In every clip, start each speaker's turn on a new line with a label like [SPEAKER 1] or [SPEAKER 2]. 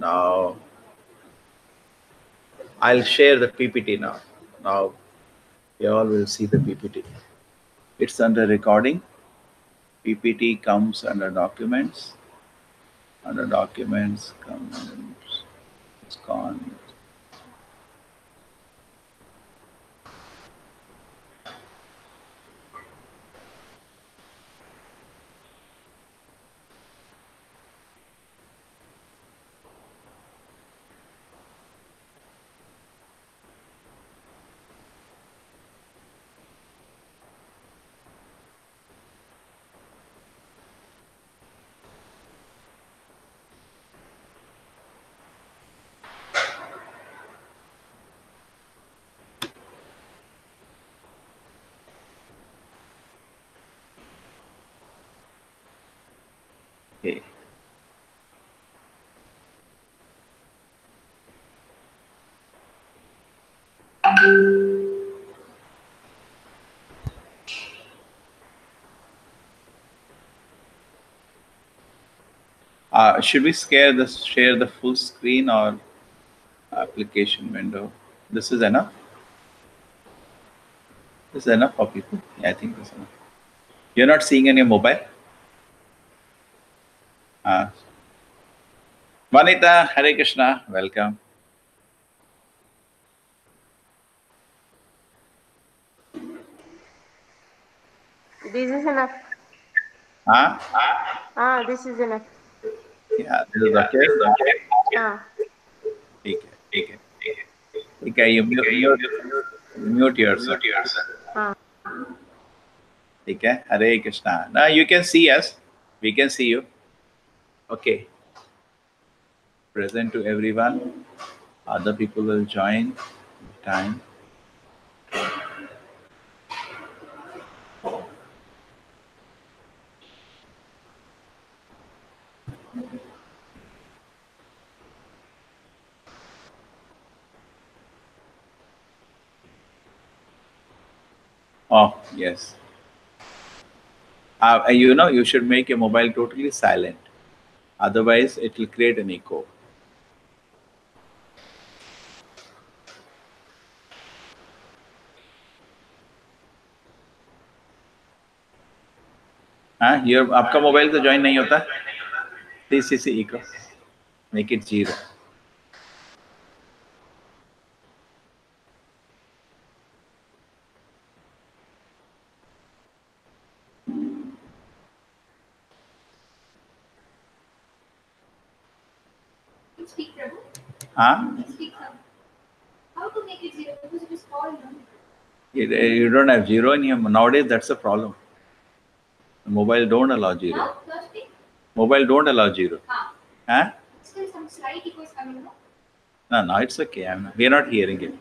[SPEAKER 1] Now, I'll share the PPT now. Now, you all will see the PPT. It's under recording. PPT comes under documents. Under documents comes, it's gone. Okay. Should we share the full screen or application window? This is enough. This is enough for people. Yeah, I think this is enough. You're not seeing any mobile. Vanita, Hare Krishna, welcome.
[SPEAKER 2] This is enough. This is enough.
[SPEAKER 1] Yeah, this is okay. Okay, you mute yourself. Okay, Hare Krishna. Now you can see us. We can see you. Okay. Present to everyone. Other people will join. Time. Oh, yes. You should make your mobile totally silent. Otherwise, it will create an echo. ये आपका mobile तो join नहीं होता? TCC echo. Make it 0.
[SPEAKER 3] Speak, Prabhu. Speak, how to make it 0? Because it is called.
[SPEAKER 1] You don't have 0 in here. Nowadays, that's a problem. Mobile don't allow 0. Mobile don't allow 0.
[SPEAKER 3] Still some slight echo is coming, no?
[SPEAKER 1] No, it's okay. We are not hearing it.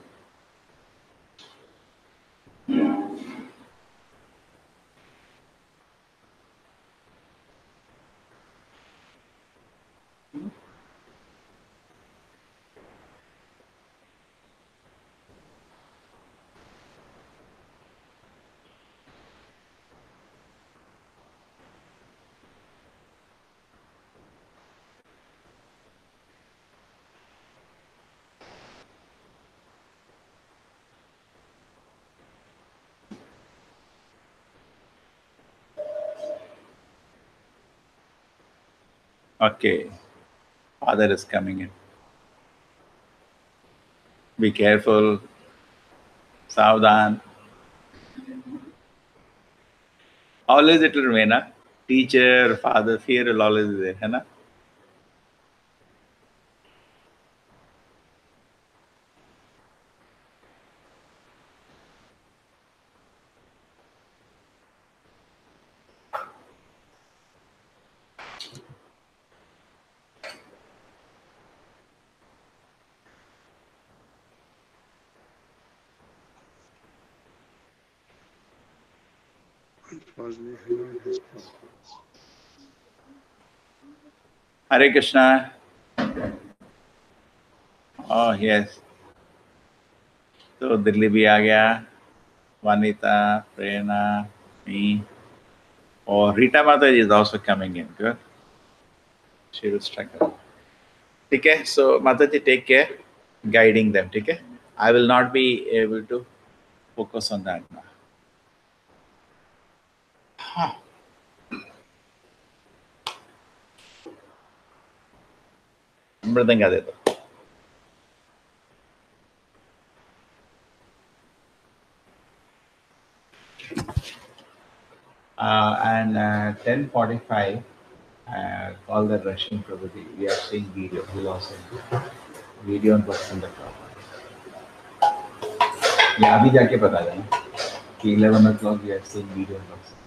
[SPEAKER 1] Okay. Father is coming in. Be careful. Savdhan. Always it will remain. Teacher, father, fear will always be there. Hai? Hare Krishna. Oh, yes. So, Delhi bhi aa gaya. Vanita, Prerna, me. Oh, Rita Mata is also coming in. Good. She will struggle. Okay, so Mataji, take care, guiding them. Okay, I will not be able to focus on that now. Huh. Mridanga दे दो. And 10:45, call the Russian Prabhupada. We are seeing video. We lost video on Bhaktisiddhanta. या अभी जाके पता जाए कि 11 o'clock we are seeing video on Bhaktisiddhanta.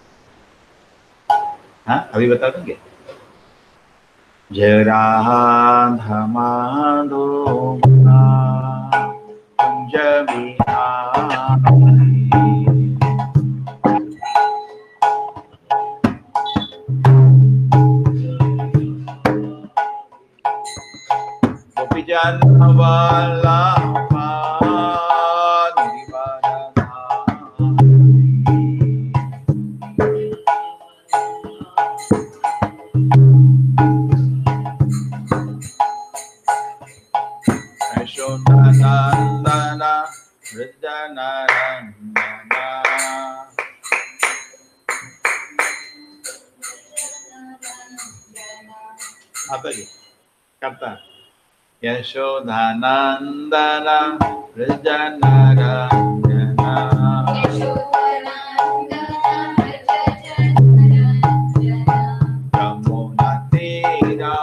[SPEAKER 1] हाँ अभी बता देंगे. जय राधा माधो कुंज बिहारी गोपीजन वल्लभा Nandana Vrindanarandana Mataji, karta Yashodhanandana Vrindanarandana Yamunatira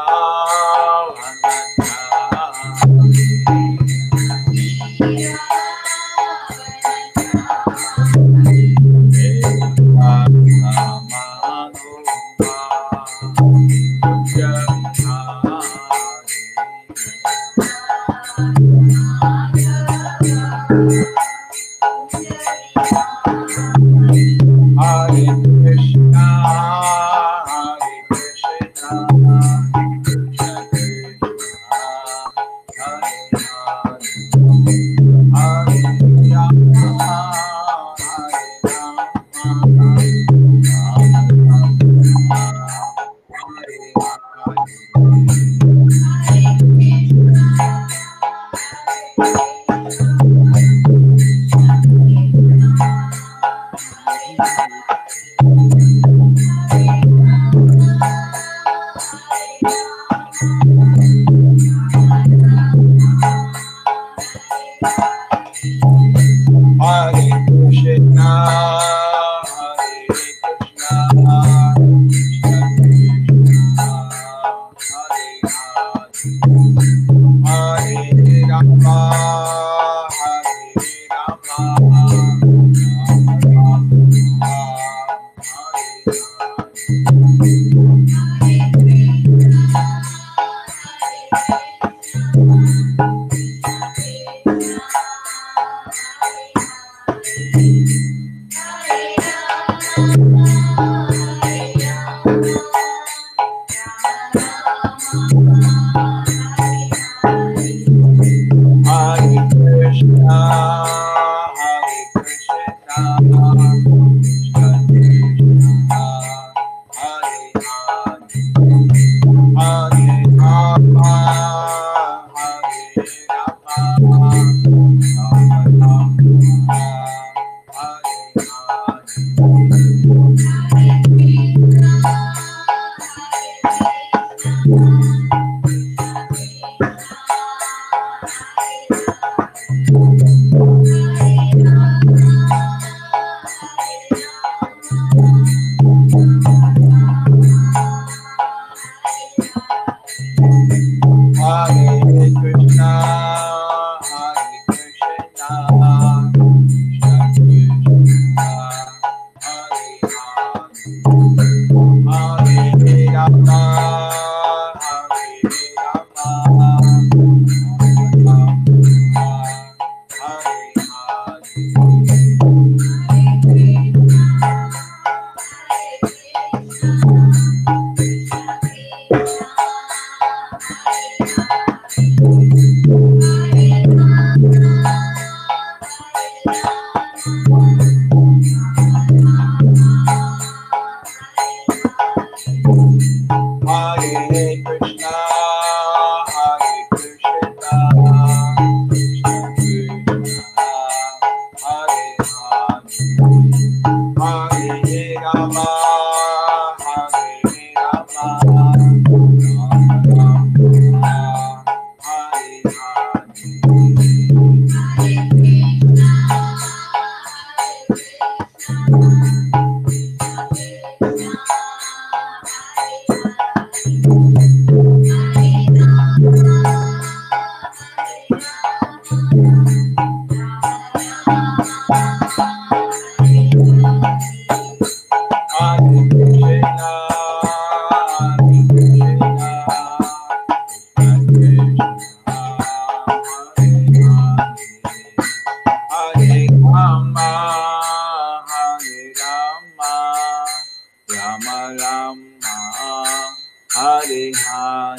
[SPEAKER 1] Hare Hare.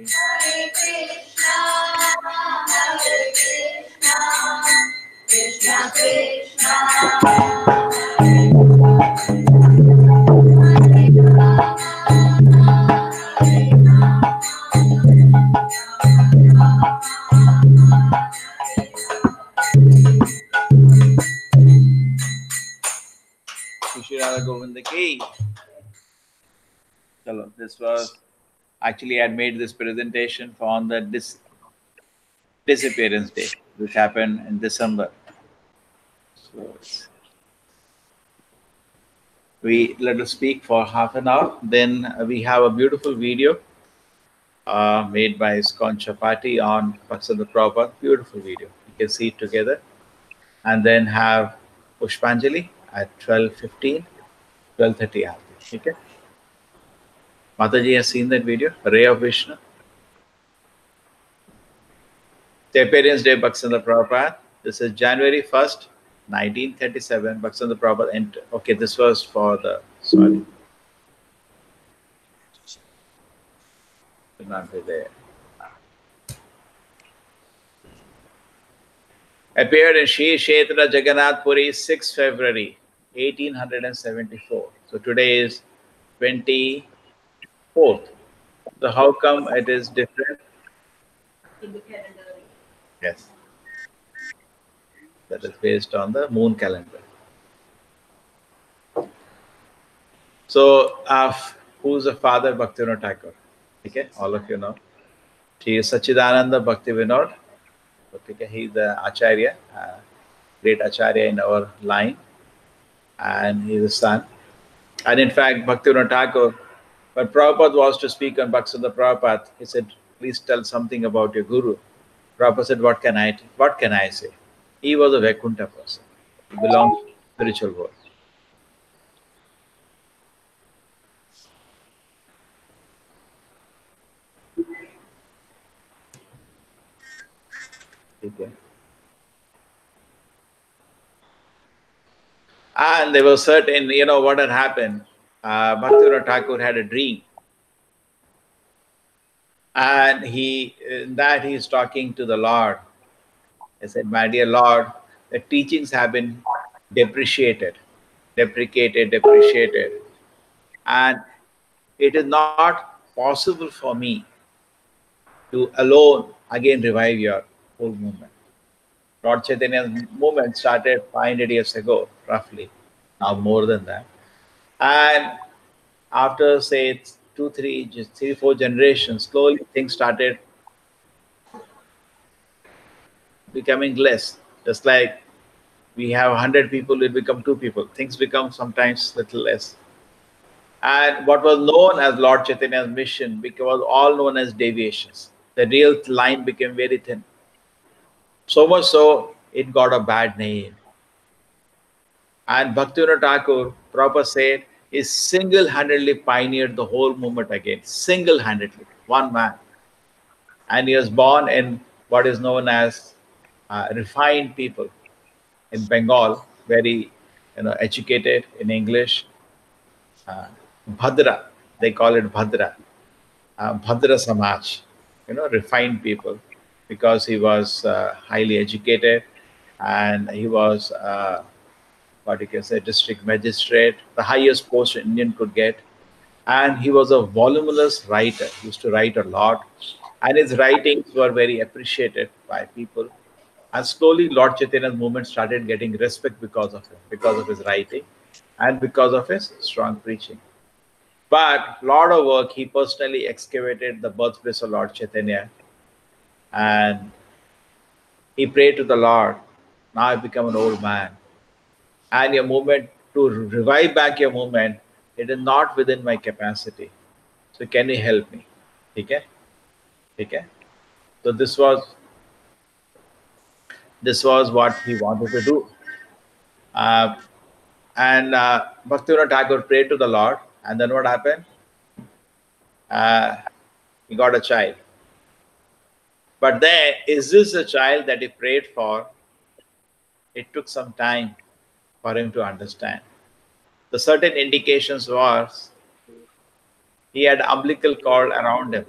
[SPEAKER 3] Hare Krishna, Hare Krishna, Krishna Krishna, Hare
[SPEAKER 1] Shri Govinda ki. Chalo, this was actually I had made this presentation for on the disappearance day, which happened in December. So we let us speak for half an hour. Then we have a beautiful video made by Iskon Chapati on Bhaktisiddhanta Prabhupada. Beautiful video. You can see it together. And then have Pushpanjali at 12:15, 12:30 Aarti. Okay. Mataji has seen that video, Ray of Vishnu. The Appearance Day, Bhaktisiddhanta Prabhupada. This is January 1st, 1937. Bhaktisiddhanta Prabhupada. And okay, this was for the, sorry. Should not be there. Appeared in Shri Kshetra Jagannath Puri, 6 February 1874. So today is 24th. So how come it is different?
[SPEAKER 3] in the calendar.
[SPEAKER 1] Yes. That is based on the moon calendar. So who's the father? Bhaktivinoda Thakur. Okay, all of you know. He is Sachidananda Bhakti Vinod. Okay, he is the Acharya, great Acharya in our line. And he is the son. And in fact, Bhaktivinoda Thakur, when Prabhupada was to speak on Bhaktisiddhanta Prabhupada, he said, please tell something about your guru. Prabhupada said, what can I say? He was a Vaikuntha person. He belongs to the spiritual world. Okay. And there was certain, what had happened. Bhaktivinoda Thakur had a dream. And in that he's talking to the Lord. He said, my dear Lord, the teachings have been depreciated. And it is not possible for me to alone again revive your whole movement. Lord Chaitanya's movement started 500 years ago, roughly, now more than that. And after, say, 4 generations, slowly things started becoming less. Just like we have 100 people, it become 2 people. Things become sometimes little less. And what was known as Lord Chaitanya's mission was all known as deviations. The real line became very thin. So much so, it got a bad name. And Bhaktivinoda Thakur, Prabhupada said, he single-handedly pioneered the whole movement again. Single-handedly, one man. And he was born in what is known as refined people in Bengal, very educated in English. Bhadra, they call it Bhadra. Bhadra Samaj, refined people, because he was highly educated and he was, what you can say, district magistrate, the highest post an Indian could get. And he was a voluminous writer, he used to write a lot. And his writings were very appreciated by people. And slowly, Lord Chaitanya's movement started getting respect because of him, because of his writing and because of his strong preaching. But a lot of work, he personally excavated the birthplace of Lord Chaitanya. And he prayed to the Lord, now I've become an old man. And your movement, to revive back your movement, it is not within my capacity. So can you help me? Okay? Okay? So this was what he wanted to do. And Bhaktivinoda Thakur prayed to the Lord. And then what happened? He got a child. But then, is this a child that he prayed for? It took some time for him to understand. The certain indications was He had umbilical cord around him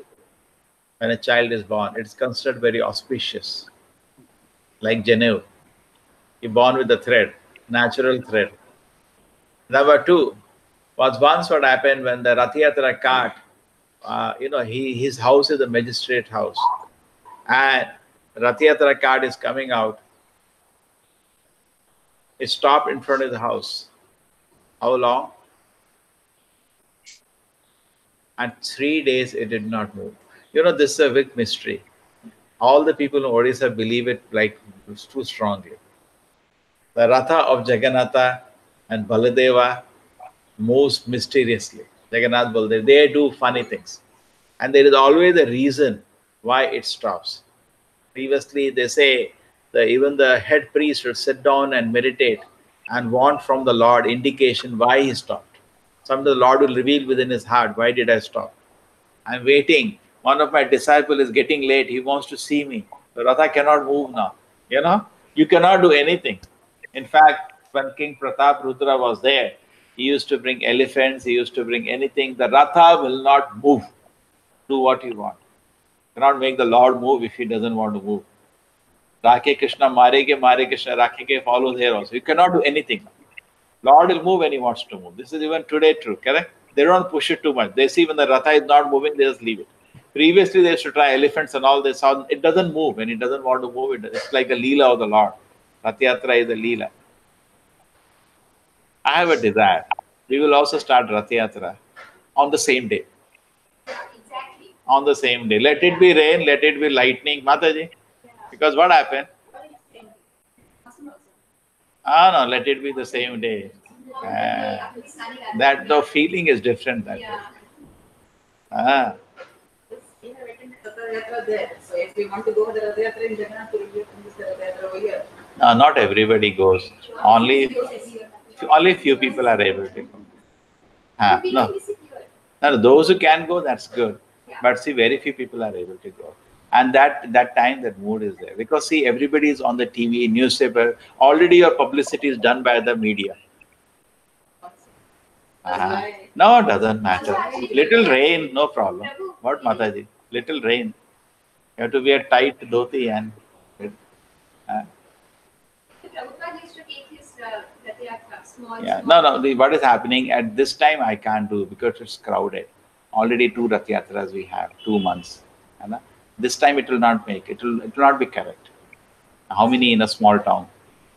[SPEAKER 1] when a child is born. It's considered very auspicious, like Janu. He born with a thread, natural thread. Number two was once what happened when the Rath Yatra cart, his house is a magistrate house, and Rath Yatra cart is coming out. It stopped in front of the house. How long? And 3 days it did not move. This is a big mystery. All the people in Odisha believe it like too strongly. The Ratha of Jagannatha and Baladeva moves mysteriously. Jagannath, Baladev, they do funny things. And there is always a reason why it stops. Previously, they say that even the head priest should sit down and meditate and want from the Lord indication why he stopped. Sometimes the Lord will reveal within his heart, why did I stop? I'm waiting. One of my disciples is getting late. He wants to see me. The Ratha cannot move now. You cannot do anything. In fact, when King Pratap Rudra was there, he used to bring elephants, he used to bring anything. The Ratha will not move. Do what you want. You cannot make the Lord move if he doesn't want to move. Rakhe Krishna, Mare Krishna, Rakhe ke follows here also. You cannot do anything. Lord will move when he wants to move. This is even today true, correct? They don't push it too much. They see when the Ratha is not moving, they just leave it. Previously, they used to try elephants and all. They saw it doesn't move. When it doesn't want to move, it's like a Leela of the Lord. Rath Yatra is a Leela. I have a desire. We will also start Rath Yatra on the same day.
[SPEAKER 3] Exactly.
[SPEAKER 1] On the same day. Let it be rain, let it be lightning, Mataji. Because what happened? No, let it be the same day. That the feeling is different that day.
[SPEAKER 4] We have attended Rath Yatra there. So if we want to go to the Rath Yatra in Jagannath, we will do the Rath Yatra over here.
[SPEAKER 1] No, not everybody goes. Only few people are able to go. No, those who can go, that's good. But see, very few people are able to go. And that time, that mood is there. Because see, everybody is on the TV, newspaper. Already your publicity is done by the media. No, it doesn't matter. Little rain, no problem. What, Mataji? Little rain. You have to wear tight dhoti and...
[SPEAKER 3] Prabhupada used to take his Rath Yatra, small.
[SPEAKER 1] No. What is happening at this time, I can't do because it's crowded. Already 2 Rath Yatras we have, 2 months. This time it will not make. It will not be correct. How many in a small town?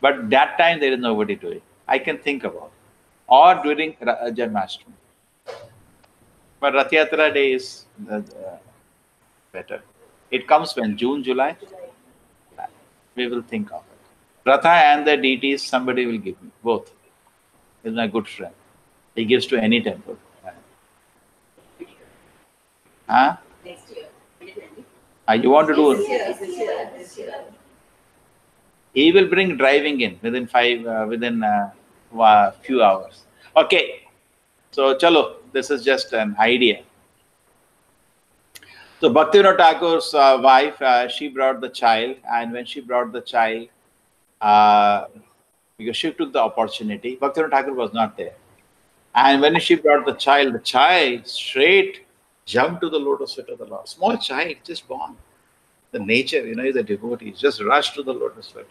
[SPEAKER 1] But that time there is nobody doing. I can think about. Or during Janmashtami. But Rath Yatra day is better. It comes when? June, July? We will think of it. Ratha and the deities, somebody will give me. Both. He's my good friend. He gives to any temple.
[SPEAKER 4] Next year, 2020.
[SPEAKER 1] You want to do?
[SPEAKER 4] This year.
[SPEAKER 1] He will bring driving in within few hours. Okay. So, chalo, this is just an idea. So, Bhaktivinoda Thakur's wife, she brought the child, and when she brought the child, because she took the opportunity, Bhaktivinoda Thakur was not there. And when she brought the child straight jumped to the lotus feet of the Lord. Small child, just born. The nature, is a devotee, just rushed to the lotus feet.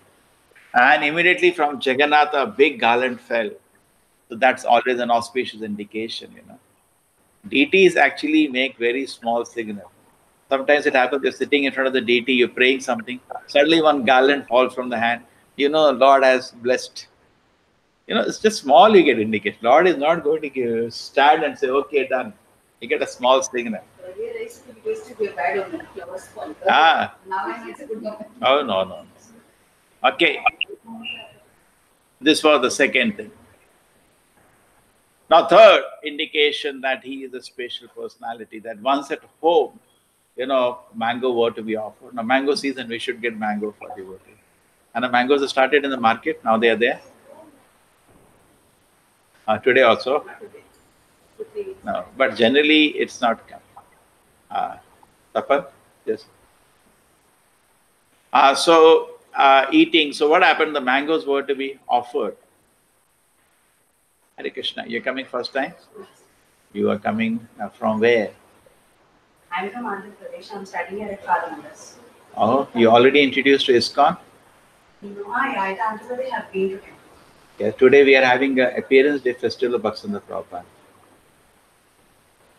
[SPEAKER 1] And immediately from Jagannath, a big garland fell. So that's always an auspicious indication, Deities actually make very small signal. Sometimes it happens, you're sitting in front of the deity, you're praying something, suddenly one garland falls from the hand. Lord has blessed. It's just small you get indication. Lord is not going to stand and say, okay, done. You get a small signal.
[SPEAKER 4] Earlier, I used to be a bad omen. Flowers fall.
[SPEAKER 1] Ah.
[SPEAKER 4] Now I know it's a good omen.
[SPEAKER 1] Oh, no. Okay. This was the second thing. Now, third indication that he is a special personality, that once at home, mango were to be offered. Now, mango season, we should get mango for devotee. And the mangoes are started in the market. Now they are there. Today also. No, but generally it's not come. Tapan? Yes. Eating. So what happened? The mangoes were to be offered. Hare Krishna, you're coming first time? You are coming from where?
[SPEAKER 4] I'm from Andhra Pradesh. I'm studying here at Father.
[SPEAKER 1] Oh, you already introduced to ISKCON?
[SPEAKER 4] No, I Andhra Pradesh have been to him.
[SPEAKER 1] Yeah, today we are having an appearance day festival of Bhaktisiddhanta Prabhupada.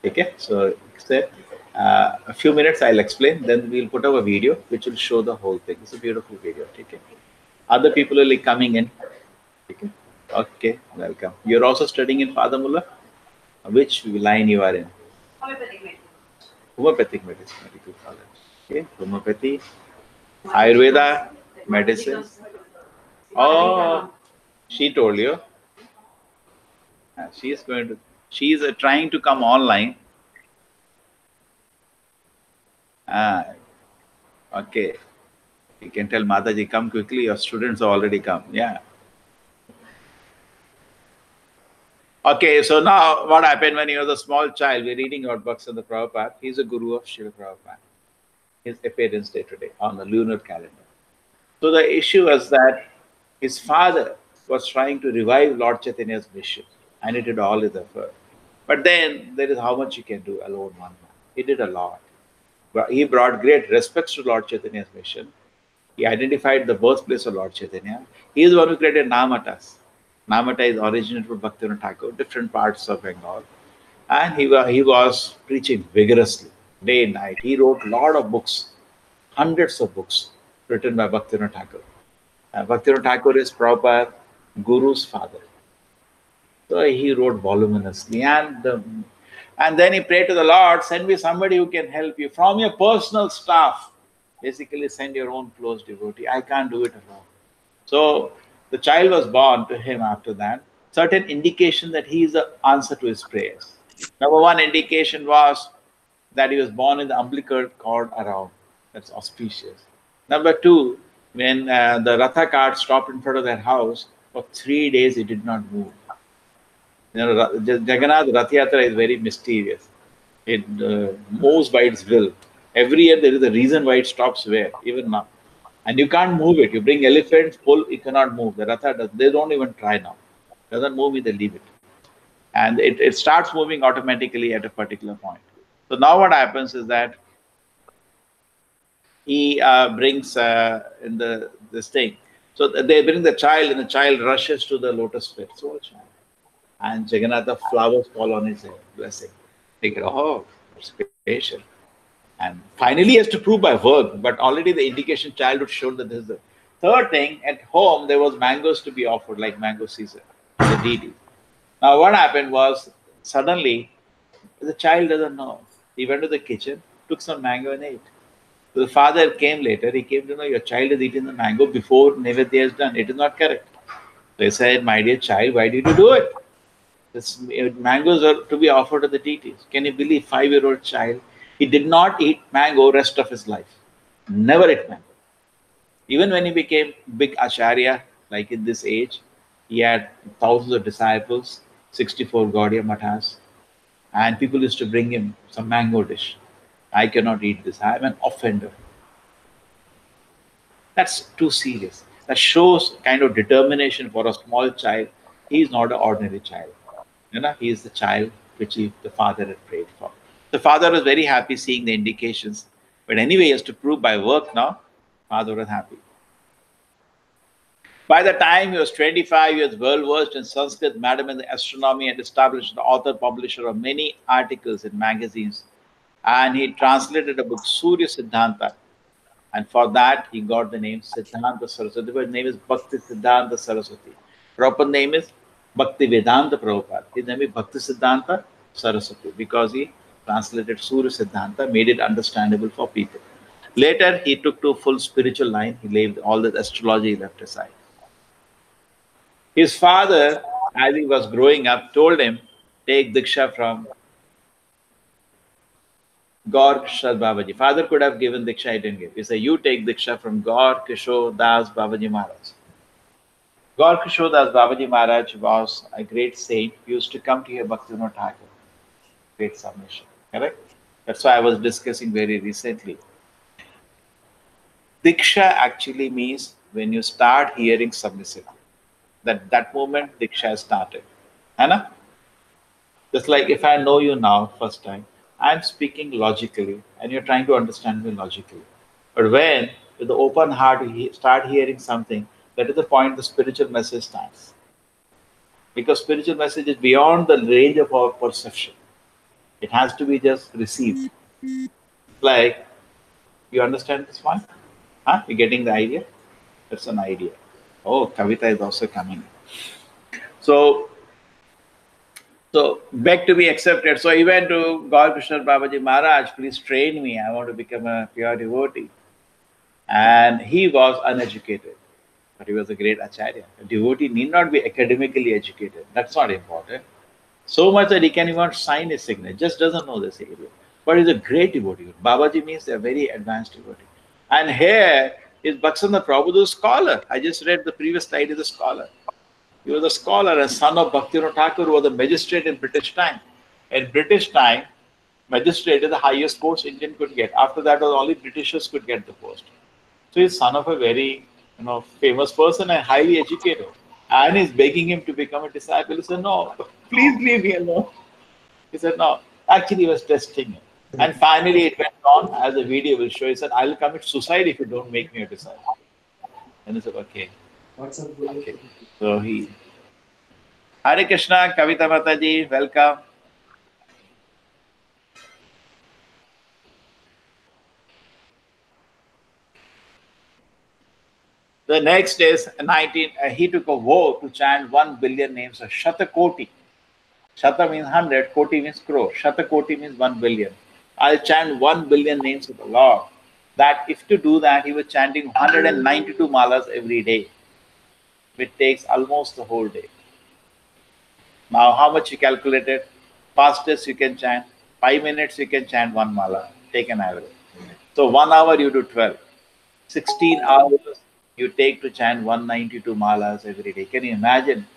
[SPEAKER 1] Okay, so a few minutes I'll explain, then we'll put up a video which will show the whole thing. It's a beautiful video. Okay, other people are like coming in. Okay, okay, welcome. You're also studying in Father Mullah? Which line you are in?
[SPEAKER 4] Homeopathic medicine.
[SPEAKER 1] Homeopathic medicine, medical college. Okay, homeopathy, Ayurveda, medicine. Oh, she told you. She is going to. She is trying to come online. Okay. You can tell Mataji, come quickly. Your students have already come. Yeah. Okay, so now what happened when he was a small child? We're reading about Bhaktisiddhanta Prabhupada. He's a guru of Srila Prabhupada. His appearance day today on the lunar calendar. So the issue was that his father was trying to revive Lord Chaitanya's mission, and he did all his effort. But then there is how much you can do alone, one man. He did a lot. But he brought great respects to Lord Chaitanya's mission. He identified the birthplace of Lord Chaitanya. He is the one who created Namatas. Namata is originated from Bhaktivinoda Thakur, different parts of Bengal. And he was preaching vigorously, day and night. He wrote a lot of books, hundreds of books written by Bhaktivinoda Thakur. Bhaktivinoda Thakur is Prabhupada Guru's father. So he wrote voluminously. And then he prayed to the Lord, send me somebody who can help you from your personal staff. Basically, send your own close devotee. I can't do it alone. So the child was born to him after that. Certain indication that he is the answer to his prayers. Number one indication was that he was born in the umbilical cord around. That's auspicious. Number two, when the Ratha cart stopped in front of their house, for 3 days it did not move. You know, Jagannath Rath Yatra is very mysterious. It moves by its will. Every year there is a reason why it stops where, even now. And you can't move it. You bring elephants, pull, it cannot move. The Ratha does, they don't even try now. Doesn't move, they leave it. And it starts moving automatically at a particular point. So now what happens is that he brings in this thing. So they bring the child, and the child rushes to the lotus feet. So child. And Jagannatha flowers fall on his head, blessing. They go, oh, special. And finally he has to prove by work, but already the indication childhood showed that this is the third thing. At home, there was mangoes to be offered, like mango season, the deity. Now what happened was, suddenly, the child doesn't know. He went to the kitchen, took some mango and ate. So the father came later, he came to know your child has eaten the mango before Naivedya is done. It is not correct. They said, my dear child, why did you do it? This mangoes are to be offered to the deities. Can you believe 5-year-old child? He did not eat mango rest of his life. Never ate mango. Even when he became big acharya, like in this age, he had thousands of disciples, 64 Gaudiya Mathas, and people used to bring him some mango dish. I cannot eat this. I am an offender. That's too serious. That shows kind of determination for a small child. He is not an ordinary child. You know, he is the child which the father had prayed for. The father was very happy seeing the indications. But anyway, he has to prove by work now. Father was happy. By the time he was 25 years, well versed in Sanskrit, madam in the astronomy, and established the author, publisher of many articles in magazines. And he translated a book, Surya Siddhanta. And for that, he got the name Siddhanta Saraswati. His name is Bhaktisiddhanta Saraswati. Proper name is Bhaktivedanta Prabhupada. His name is Bhaktisiddhanta Saraswati because he translated Surya Siddhanta, made it understandable for people. Later, he took to a full spiritual line. He left all the astrology, he left aside. His father, as he was growing up, told him, take Diksha from Gaur Kishore Babaji. Father could have given Diksha, he didn't give. He said, you take Diksha from Gaur Kishore Das Babaji Maharaj. Gaur Kishore Das Babaji Maharaj was a great saint. He used to come to hear Bhaktivinoda Thakur. Great submission. Correct? That's why I was discussing very recently. Diksha actually means when you start hearing submissively. That moment Diksha started. Anna? Just like if I know you now, first time, I'm speaking logically and you're trying to understand me logically. But when, with the open heart, you start hearing something, that is the point the spiritual message starts. Because spiritual message is beyond the range of our perception. It has to be just received. Like, you understand this one? Huh? You getting the idea? That's an idea. Oh, Kavita is also coming. So, so beg to be accepted. So he went to God Krishna Babaji Maharaj, please train me. I want to become a pure devotee. And he was uneducated, but he was a great acharya. A devotee need not be academically educated. That's not important. So much that he can even sign his signature, just doesn't know this area. But he's a great devotee. Babaji means they're very advanced devotee. And here is Bhaktisiddhanta Prabhupada, scholar. I just read the previous slide, is a scholar. He was a scholar and son of Bhaktivinoda Thakur, who was a magistrate in British time. In British time, magistrate is the highest post Indian could get. After that, only Britishers could get the post. So he's son of a very, famous person and highly educated. And he's begging him to become a disciple. He said, no, please leave me alone. He said, no. Actually, he was testing him. And finally, it went on, as the video will show. He said, I'll commit suicide if you don't make me a disciple. And he said, okay. Okay. So he... Hare Krishna, Kavita Mataji, welcome. The next is he took a vow to chant 1 billion names of Shatakoti. Shata means 100, Koti means crore. Shatakoti means 1 billion. I'll chant 1 billion names of the Lord. That if to do that, he was chanting 192 malas every day, which takes almost the whole day. Now, how much you calculated? Fastest you can chant, 5 minutes you can chant 1 mala. Take an average. So 1 hour you do 12. 16 hours you take to chant 192 malas every day. Can you imagine?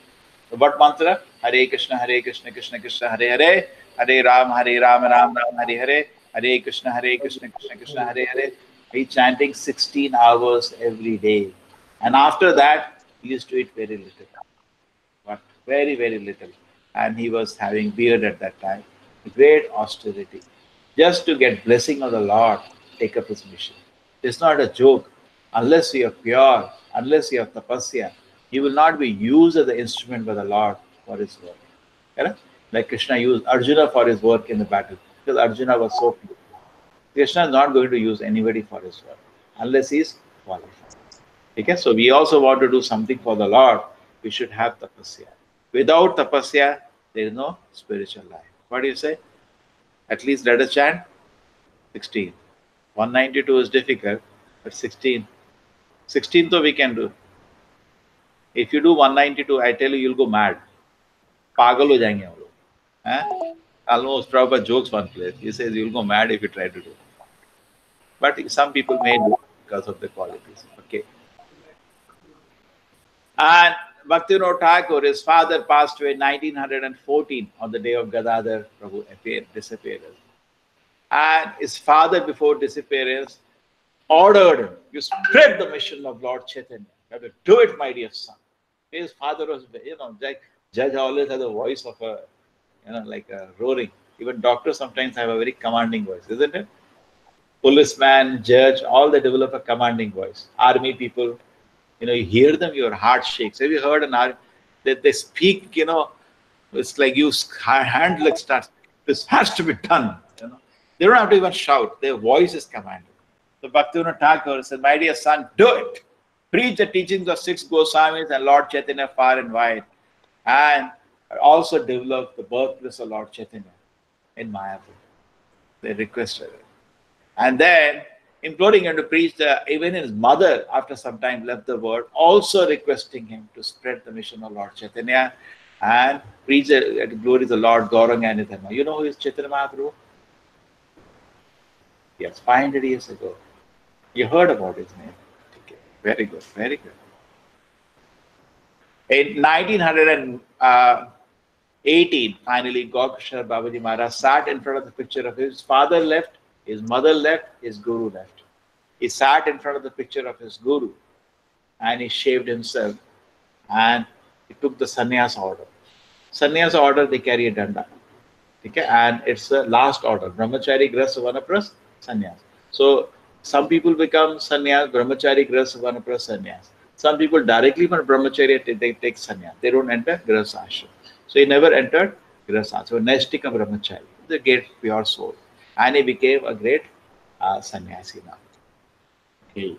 [SPEAKER 1] What mantra? Hare Krishna, Krishna Krishna, Hare Hare, Hare Ram, Ram Ram, Hare Hare, Hare Krishna, Krishna Krishna, Hare Hare. He's chanting 16 hours every day. And after that, he used to eat very little. But very, very little. And he was having beard at that time. Great austerity. Just to get blessing of the Lord, take up his mission. It's not a joke. Unless you are pure, unless you have tapasya, you will not be used as the instrument by the Lord for his work. Correct? Like Krishna used Arjuna for his work in the battle, because Arjuna was so pure. Krishna is not going to use anybody for his work unless he is qualified. Okay? So we also want to do something for the Lord. We should have tapasya. Without tapasya, there is no spiritual life. What do you say? At least let us chant 16. 192 is difficult, but 16 though we can do. If you do 192, I tell you, you'll go mad. Pagal ho jayenge hum log. Almost Prabhupada jokes one place. He says you'll go mad if you try to do. But some people may do because of the qualities. Okay. And Bhaktivinoda Thakur, his father passed away in 1914 on the day of Gadadhar Prabhu disappearance. And his father, before disappearance, ordered him, you spread the mission of Lord Chaitanya. You have to do it, my dear son. His father was, judge always has a voice of a, like a roaring. Even doctors sometimes have a very commanding voice, isn't it? Policeman, judge, all they develop a commanding voice. Army people, you hear them, your heart shakes. Have you heard an army? They speak, it's like you hand like starts. This has to be done. They don't have to even shout. Their voice is commanded. So Bhaktivinoda Thakur said, my dear son, do it. Preach the teachings of 6 Goswamis and Lord Chaitanya far and wide. And also develop the birthplace of Lord Chaitanya in Mayapur. They requested it. And then, imploring him to preach, even his mother, after some time, left the world, also requesting him to spread the mission of Lord Chaitanya and preach the glories of Lord Gauranga and Nityananda. You know who is Chaitanya Mahaprabhu? Yes, 500 years ago. You heard about his name. Okay. Very good, very good. In 1918, finally, Gaurkishore Babaji Maharaj sat in front of the picture of his father left, his mother left, his guru left. He sat in front of the picture of his guru and he shaved himself and he took the sannyas order. Sannyas order, they carry a danda. Okay, and it's the last order: brahmachari, grihastha, vanaprastha, sannyas. So some people become sannyas, brahmachari, grihastha, vanaprastha, sannyas. Some people directly from brahmacharya they take sannyas. They don't enter grihastha ashram. So he never entered grihastha. So Naishtika brahmachari, the great pure soul, and he became a great sannyasi now. Okay.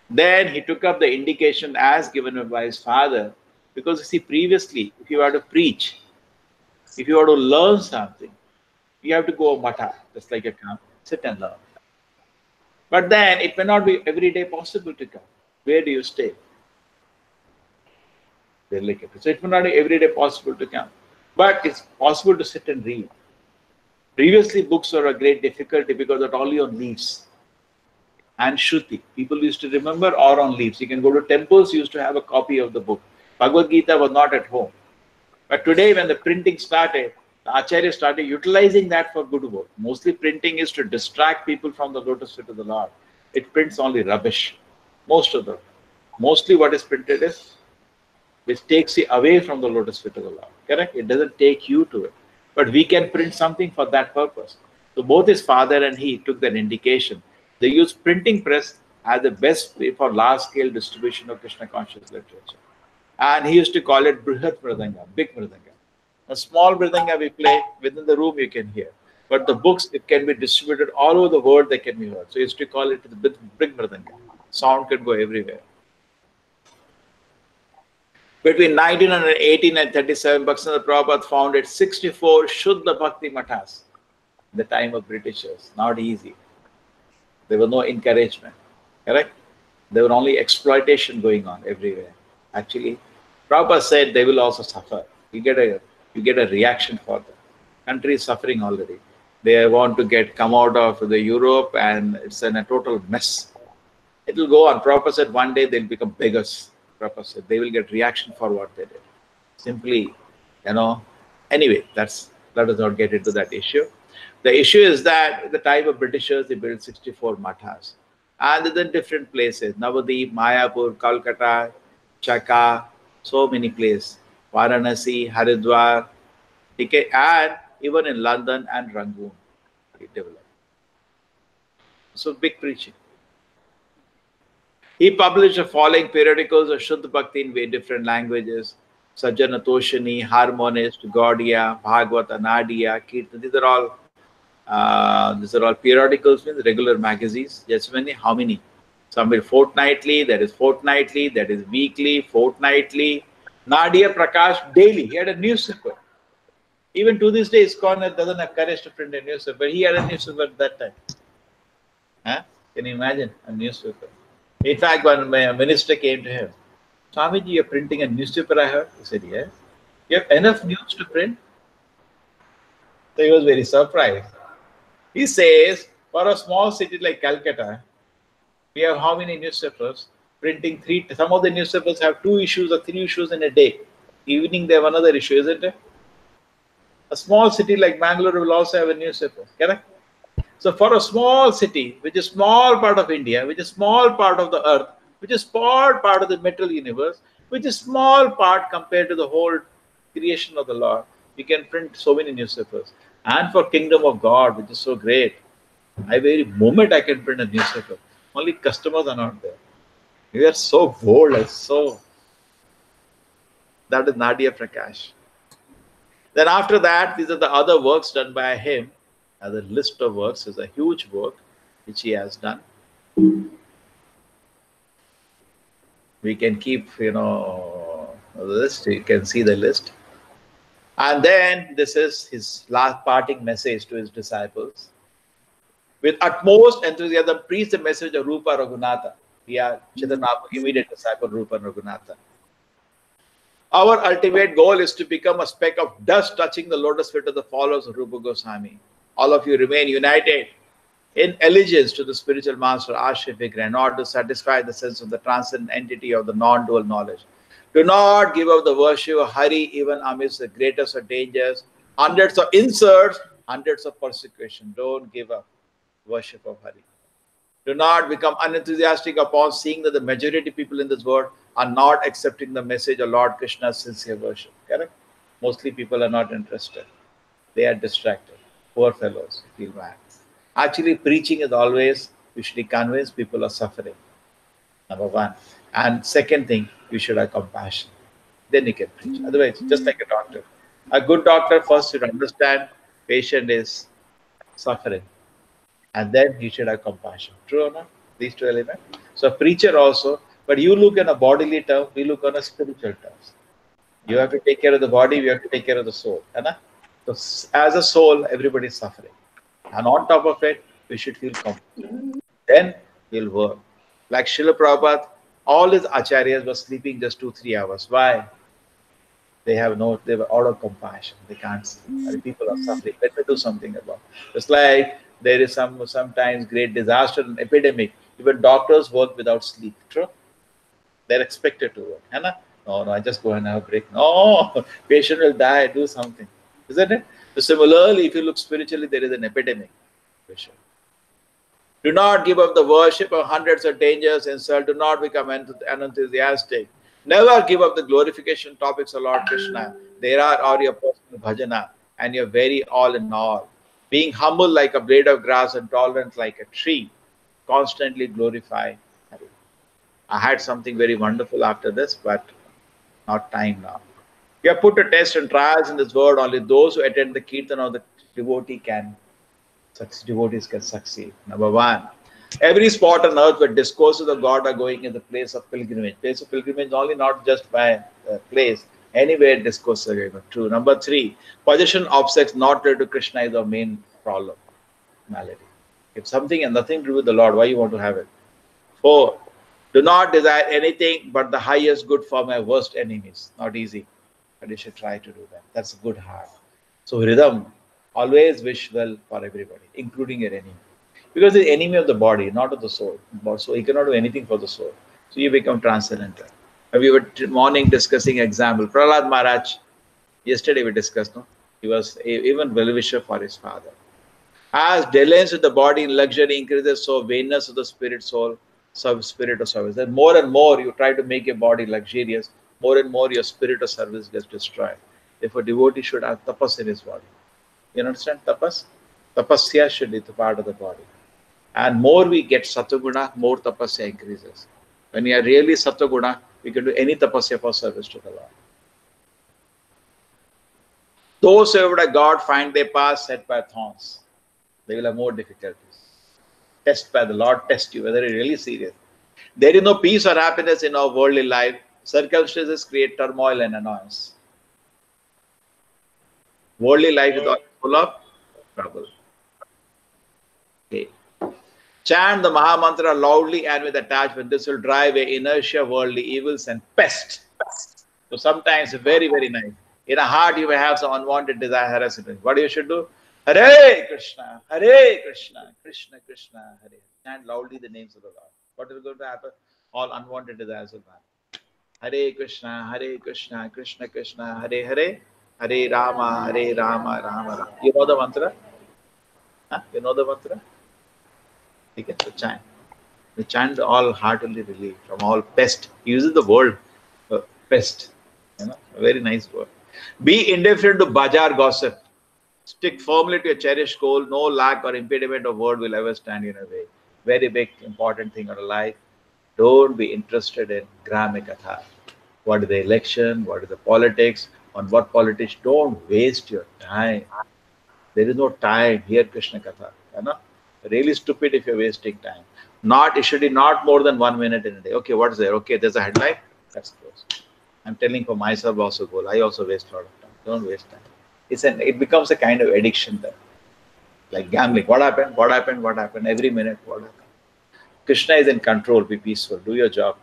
[SPEAKER 1] Then he took up the indication as given by his father, because you see, previously, if you were to preach, if you were to learn something, you have to go matha, just like a camp, sit and learn. But then it may not be every day possible to come. Where do you stay? So it may not be every day possible to come. But it's possible to sit and read. Previously, books were a great difficulty because they're only on leaves. And Shruti, people used to remember, or on leaves. You can go to temples, you used to have a copy of the book. Bhagavad Gita was not at home. But today, when the printing started, the Acharya started utilizing that for good work. Mostly printing is to distract people from the lotus feet of the Lord. It prints only rubbish. Mostly what is printed is, which takes you away from the lotus feet of the Lord. Correct? It doesn't take you to it. But we can print something for that purpose. So both his father and he took that indication. They used printing press as the best way for large-scale distribution of Krishna conscious literature. And he used to call it Brihat Mridanga, big Mridanga. A small Mridanga we play within the room, you can hear. But the books, it can be distributed all over the world, they can be heard. So he used to call it the big Mridanga. Sound can go everywhere. Between 1918 and 37, Bhaktisiddhanta Prabhupada founded 64 Shuddha Bhakti Mathas in the time of Britishers. Not easy. There was no encouragement. Correct? There was only exploitation going on everywhere. Actually, Prabhupada said they will also suffer. You get a reaction for them. Country is suffering already. They want to come out of the Europe, and it's in a total mess. It will go on. Prabhupada said one day they'll become beggars. Prabhupada said they will get reaction for what they did. Simply, Anyway, let us not get into that issue. The issue is that at the time of Britishers, they built 64 mathas. And in different places, Navadip, Mayapur, Kolkata, Chaka, so many places, Varanasi, Haridwar, and even in London and Rangoon, it developed. So big preaching. He published the following periodicals of Shuddha Bhakti in different languages: Sajjana Toshani, Harmonist, Gaudiya, Bhagavata, Nadia, Kirtan. These are all periodicals, means regular magazines. Just many, how many? Some are fortnightly, that is weekly, fortnightly. Nadia Prakash daily. He had a newspaper. Even to this day, ISKCON doesn't have courage to print a newspaper. He had a newspaper at that time. Huh? Can you imagine a newspaper? In fact, when a minister came to him, Swamiji, you're printing a newspaper, I heard. He said, yeah. You have enough news to print? So he was very surprised. He says, for a small city like Calcutta, we have how many newspapers? Printing some of the newspapers have 2 issues or 3 issues in a day. Evening, they have another issue, isn't it? A small city like Bangalore will also have a newspaper, correct? So for a small city, which is small part of India, which is small part of the earth, which is small part of the material universe, which is small part compared to the whole creation of the Lord, we can print so many newspapers. And for Kingdom of God, which is so great, every moment I can print a newspaper. Only customers are not there. We are so bold and so... That is Nadia Prakash. Then after that, these are the other works done by him. As a list of works is a huge work which he has done. We can keep, the list. You can see the list. And then this is his last parting message to his disciples. With utmost enthusiasm, preach the message of Rupa Raghunatha. We are Chaitanya immediate disciple Rupa Raghunatha. Our ultimate goal is to become a speck of dust touching the lotus feet of the followers of Rupa Goswami. All of you remain united in allegiance to the spiritual master Ashray Vigraha in order to satisfy the sense of the transcendent entity of the non-dual knowledge. Do not give up the worship of Hari even amidst the greatest of dangers, hundreds of insults, hundreds of persecution. Don't give up worship of Hari. Do not become unenthusiastic upon seeing that the majority of people in this world are not accepting the message of Lord Krishna's sincere worship. Correct? Mostly people are not interested. They are distracted. Poor fellows feel bad. Actually, preaching is always usually convince people are suffering. Number one. And second thing, you should have compassion. Then you can preach. Otherwise, just like a doctor. A good doctor first should understand patient is suffering. And then he should have compassion. True or not? These two elements. So a preacher also, but you look in a bodily term, we look on a spiritual terms. You have to take care of the body, you have to take care of the soul. Right? So as a soul, everybody is suffering. And on top of it, we should feel comfortable. Then we'll work. Like Srila Prabhupada, all his acharyas were sleeping just 2-3 hours. Why? They were out of compassion. They can't sleep. And people are suffering. Let me do something about it. It's like there is sometimes great disaster and epidemic. Even doctors work without sleep. True? They're expected to work. Right? No, I just go and have a break. No, patient will die. Do something. Isn't it? So similarly, if you look spiritually, there is an epidemic. Do not give up the worship of hundreds of dangers, insult. Do not become unenthusiastic. Never give up the glorification topics of Lord Krishna. There are your personal bhajana and your very all in all. Being humble like a blade of grass and tolerant like a tree. Constantly glorify Hari. I had something very wonderful after this, but not time now. You have put a test and trials in this world. Only those who attend the kirtan of the devotees can succeed. Number one, every spot on earth where discourses of God are going is a place of pilgrimage. Place of pilgrimage only not just by place, anywhere discourses are going. True. Number three, possession objects not related to Krishna is our main problem, malady. If something has nothing to do with the Lord, why you want to have it? Four, do not desire anything but the highest good for my worst enemies. Not easy, but you should try to do that. That's a good heart. So rhythm, always wish well for everybody, including your enemy. Because the enemy of the body, not of the soul. So he cannot do anything for the soul. So you become transcendental. We were morning discussing example. Prahlad Maharaj, yesterday we discussed, no? He was even well-wisher for his father. As diligence with the body in luxury increases, so vainness of the spirit soul, spirit of service. Then more and more you try to make your body luxurious, more and more your spirit of service gets destroyed. Therefore, devotee should have tapas in his body. You understand tapas? Tapasya should be the part of the body. And more we get satoguna, more tapasya increases. When we are really satoguna, we can do any tapasya for service to the Lord. Those who have God find their path set by thorns. They will have more difficulties. Test by the Lord, test you whether you're really serious. There is no peace or happiness in our worldly life. Circumstances create turmoil and annoyance. Worldly life is all full of trouble. Okay. Chant the Maha Mantra loudly and with attachment. This will drive away inertia, worldly evils, and pest. So sometimes very, very nice. In a heart, you may have some unwanted desire, harassment. What you should do? Hare Krishna, Hare Krishna, Krishna Krishna, Hare. Chant loudly the names of the Lord. What is going to happen? All unwanted desires will vanish. Hare Krishna, Krishna Krishna, Hare Hare, Hare Rama, Rama Rama. You know the mantra? Huh? You know the mantra? Okay, so chant. The chant all heartily relieved from all pest. He uses the word pest. You know, a very nice word. Be indifferent to bazaar gossip. Stick firmly to your cherished goal. No lack or impediment of word will ever stand in your way. Very big, important thing in life. Don't be interested in Gramikatha. What is the election? What is the politics? On what politics? Don't waste your time. There is no time here, Krishna Katha. You know? Really stupid if you're wasting time. It should be not more than 1 minute in a day. Okay, what's there? Okay, there's a headline. That's close. I'm telling for myself also goal. I also waste a lot of time. Don't waste time. It becomes a kind of addiction then. Like gambling. What happened? What happened? What happened? Every minute, what happened? Krishna is in control. Be peaceful. Do your job.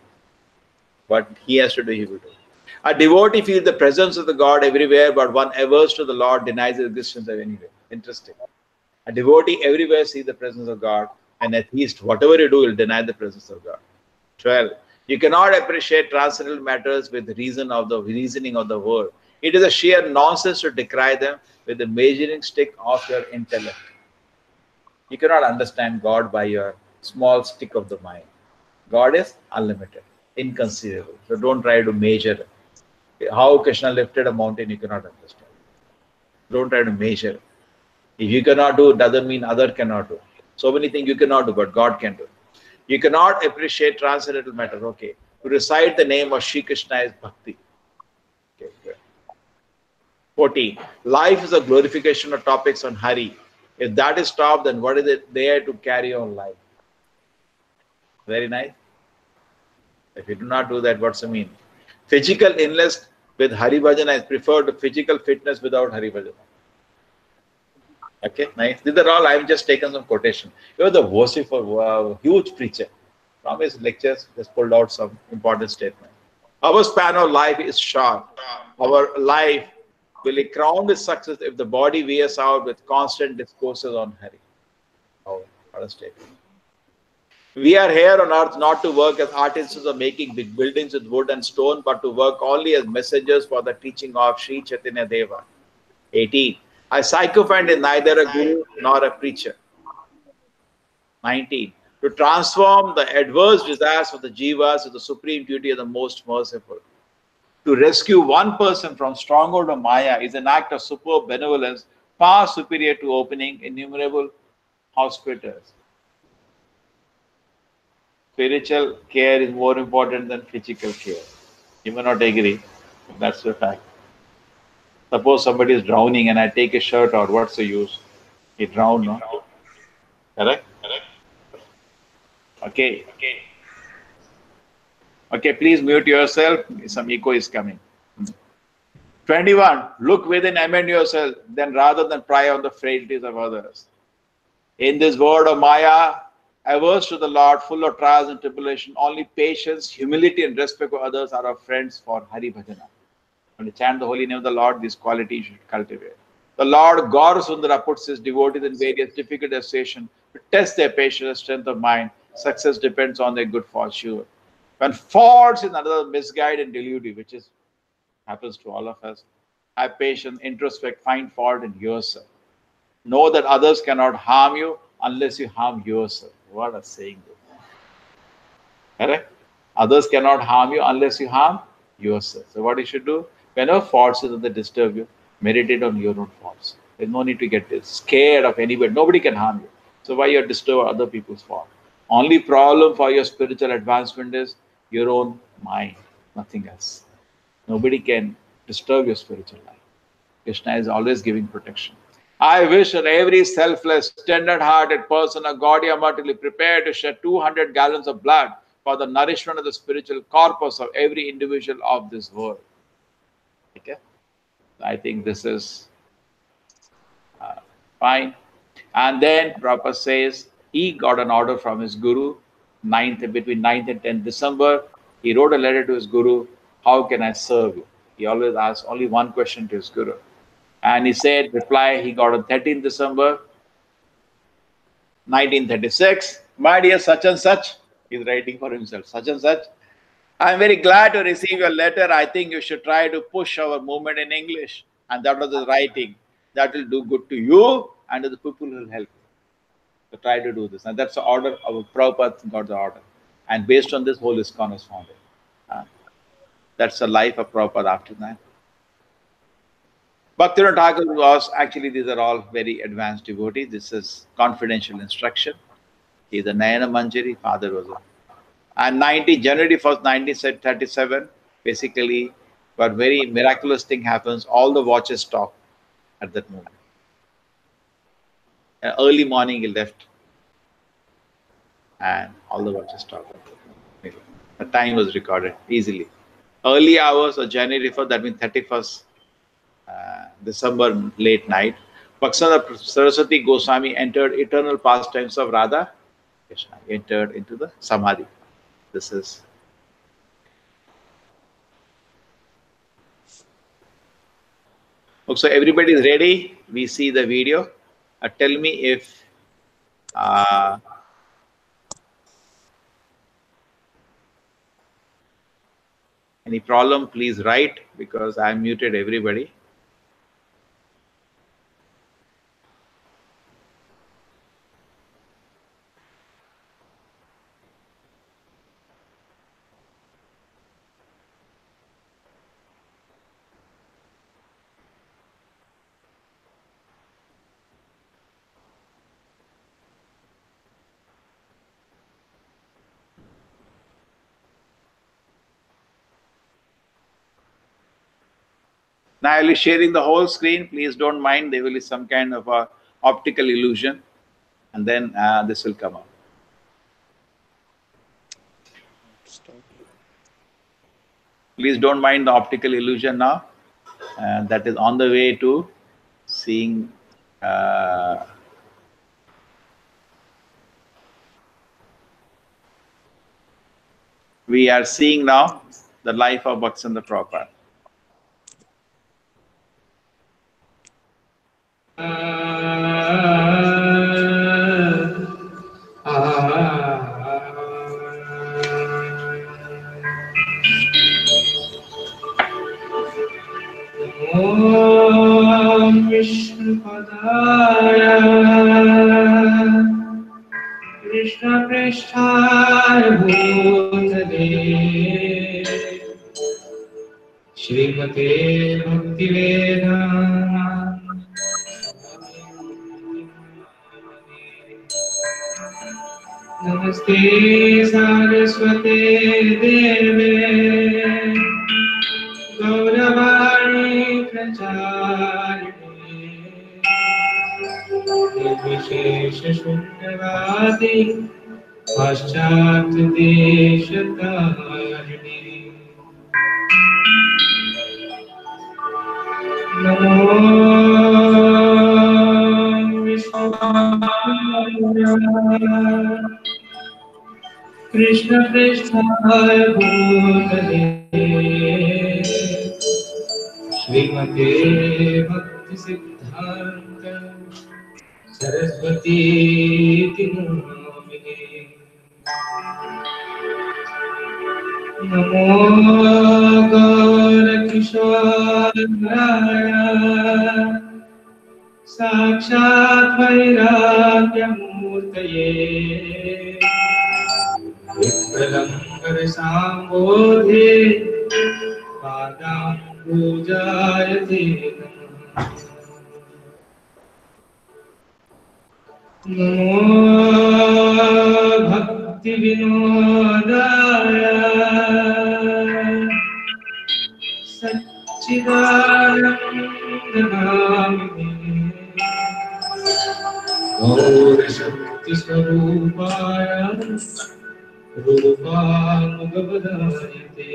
[SPEAKER 1] What he has to do, he will do. A devotee feels the presence of the God everywhere, but one averse to the Lord denies the existence of anywhere. Interesting. A devotee everywhere sees the presence of God, and at least whatever you do, will deny the presence of God. 12. You cannot appreciate transcendental matters with reasoning of the world. It is a sheer nonsense to decry them with the measuring stick of your intellect. You cannot understand God by your small stick of the mind. God is unlimited, inconceivable. So don't try to measure it. How Krishna lifted a mountain, you cannot understand. Don't try to measure. If you cannot do, it doesn't mean other cannot do. So many things you cannot do, but God can do. You cannot appreciate transcendental matter. Okay. To recite the name of Shri Krishna is bhakti. Okay, good. 14. Life is a glorification of topics on Hari. If that is stopped, then what is it there to carry on life? Very nice. If you do not do that, what's the mean? Physical illness with Hari Bhajana is preferred to physical fitness without Hari Bhajana. Okay, nice. These are all, I've just taken some quotation. You are the vociferous, huge preacher. From his lectures, just pulled out some important statement. Our span of life is short. Our life will be crowned with success if the body wears out with constant discourses on Hari. Oh, what a statement. We are here on earth not to work as artists of making big buildings with wood and stone, but to work only as messengers for the teaching of Sri Chaitanya Deva. 18. A sycophant is neither a guru nor a preacher. 19. To transform the adverse desires of the jivas is the supreme duty of the most merciful. To rescue one person from stronghold of Maya is an act of superb benevolence far superior to opening innumerable hospitals. Spiritual care is more important than physical care. You may not agree, but that's the fact. Suppose somebody is drowning and I take his shirt out, what's the use? He drowned, no? Correct? Okay. Okay, please mute yourself. Some echo is coming. 21. Look within, amend yourself, then rather than pry on the frailties of others. In this world of Maya, averse to the Lord, full of trials and tribulation, only patience, humility, and respect for others are our friends for Hari Bhajana. When you chant the holy name of the Lord, these qualities you should cultivate. The Lord Gaur Sundara puts his devotees in various difficult situations to test their patience and strength of mind. Success depends on their good fortune. When faults in another misguide and delude you, which is happens to all of us, have patience, introspect, find fault in yourself. Know that others cannot harm you unless you harm yourself. What a saying. Correct? Others cannot harm you unless you harm yourself. So what you should do? Whenever faults is that disturb you, meditate on your own faults. There's no need to get scared of anybody. Nobody can harm you. So why you disturb other people's fault? Only problem for your spiritual advancement is your own mind, nothing else. Nobody can disturb your spiritual life. Krishna is always giving protection. I wish that every selfless, tender-hearted person of Gaudiya Math will be prepared to shed 200 gallons of blood for the nourishment of the spiritual corpus of every individual of this world. Okay? I think this is fine. And then Prabhupada says he got an order from his guru between 9th and 10th December. He wrote a letter to his guru, how can I serve you? He always asks only one question to his guru. And he said, reply, he got on 13th December, 1936. My dear such and such, he's writing for himself, such and such. I'm very glad to receive your letter. I think you should try to push our movement in English. And that was his writing. That will do good to you and to the people who will help you. So try to do this. And that's the order of Prabhupada got the order. And based on this, whole ISKCON was founded. That's the life of Prabhupada after that. Bhaktivinoda Thakur was, actually these are all very advanced devotees. This is confidential instruction. He is a Nayana Manjari, father was a. And January 1st, 1937, basically, but very miraculous thing happens. All the watches stop at that moment. Early morning he left. And all the watches stopped. The time was recorded easily. Early hours of January 1st, that means 31st December, late night, Bhaktisiddhanta Saraswati Goswami entered eternal pastimes of Radha Krishna, entered into the Samadhi. This is. Okay, so everybody is ready. We see the video. Tell me if any problem, please write because I muted everybody. Now I will be sharing the whole screen. Please don't mind. There will be some kind of a optical illusion, and then this will come up. Please don't mind the optical illusion now. That is on the way to seeing. We are seeing now the life of Bhaktisiddhanta Prabhupada.
[SPEAKER 5] Om Vishnu Padaya Krishna Prishthaya Bhutale Shrimate Bhaktivedanta Namaste Saraswate Deve Gauravani Pracharini Nirvishesha Shunyavadi Paschat Deshatarini Namo Vishnu Krishna Prishthaya Bhutale Shrimate Bhaktisiddhanta Saraswati Namine Namo Gaura Kisharaya Sakshat Vairagya Murtaye Vipralambar Sambodhe Padam Pujayate Namo Bhakti Vinodaya Satchidanandamine Gaura Shakti Swarupaya Rupanugavadayate.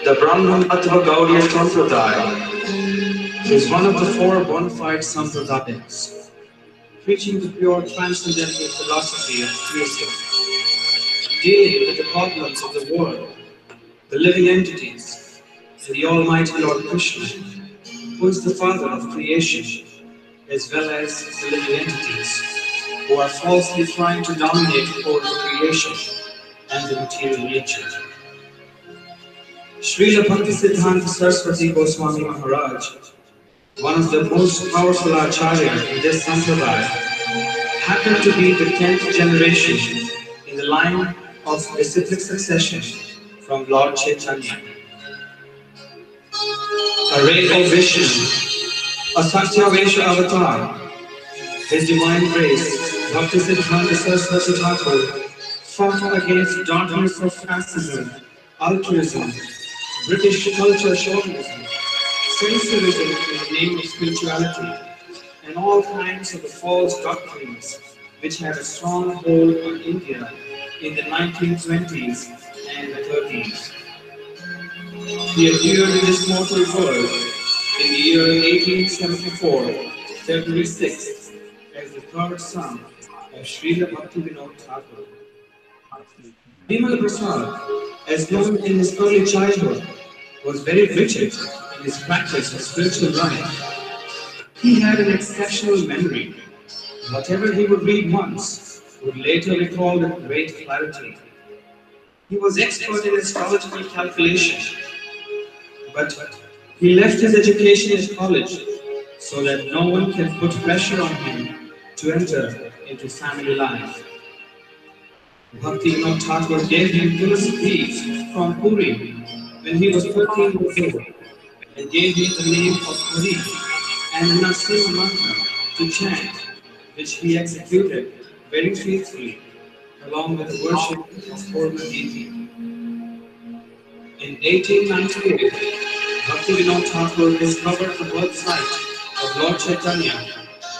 [SPEAKER 6] The Brahman Attva Gaudiya Sampradaya is one of the four bona fide sampradayas, preaching the pure transcendental philosophy of creation, dealing with the problems of the world, the living entities, and the Almighty Lord Krishna, who is the Father of creation, as well as the living entities, who are falsely trying to dominate over the creation and the material nature. Srila Bhaktisiddhanta Saraswati Goswami Maharaj, one of the most powerful acharyas in this sampradaya, happened to be the 10th generation in the line of disciplic succession from Lord Chaitanya. A ray of Vishnu, a Satyavesha avatar, His Divine Grace, Bhaktisiddhanta Saraswati Thakur, fought against darkness of fascism, altruism, British culture chauvinism, sensualism in the name of spirituality, and all kinds of the false doctrines which had a strong hold on India in the 1920s and the 30s. He appeared in this mortal world in the year 1874, February 6th, as the third son of Srila Bhaktivinoda Thakur. Bimal Prasad, as known in his early childhood, was very rigid in his practice of spiritual life. He had an exceptional memory. Whatever he would read once would later recall with great clarity. He was expert in astrological calculation, but he left his education in college so that no one can put pressure on him to enter into family life. Bhaktivinoda Thakur gave him tulsi leaves from Puri when he was 13 years old and gave him the name of Hari and the Nasima mantra to chant, which he executed very faithfully along with the worship of former deity. In 1898, Bhaktivinoda Thakur discovered the birth site of Lord Chaitanya,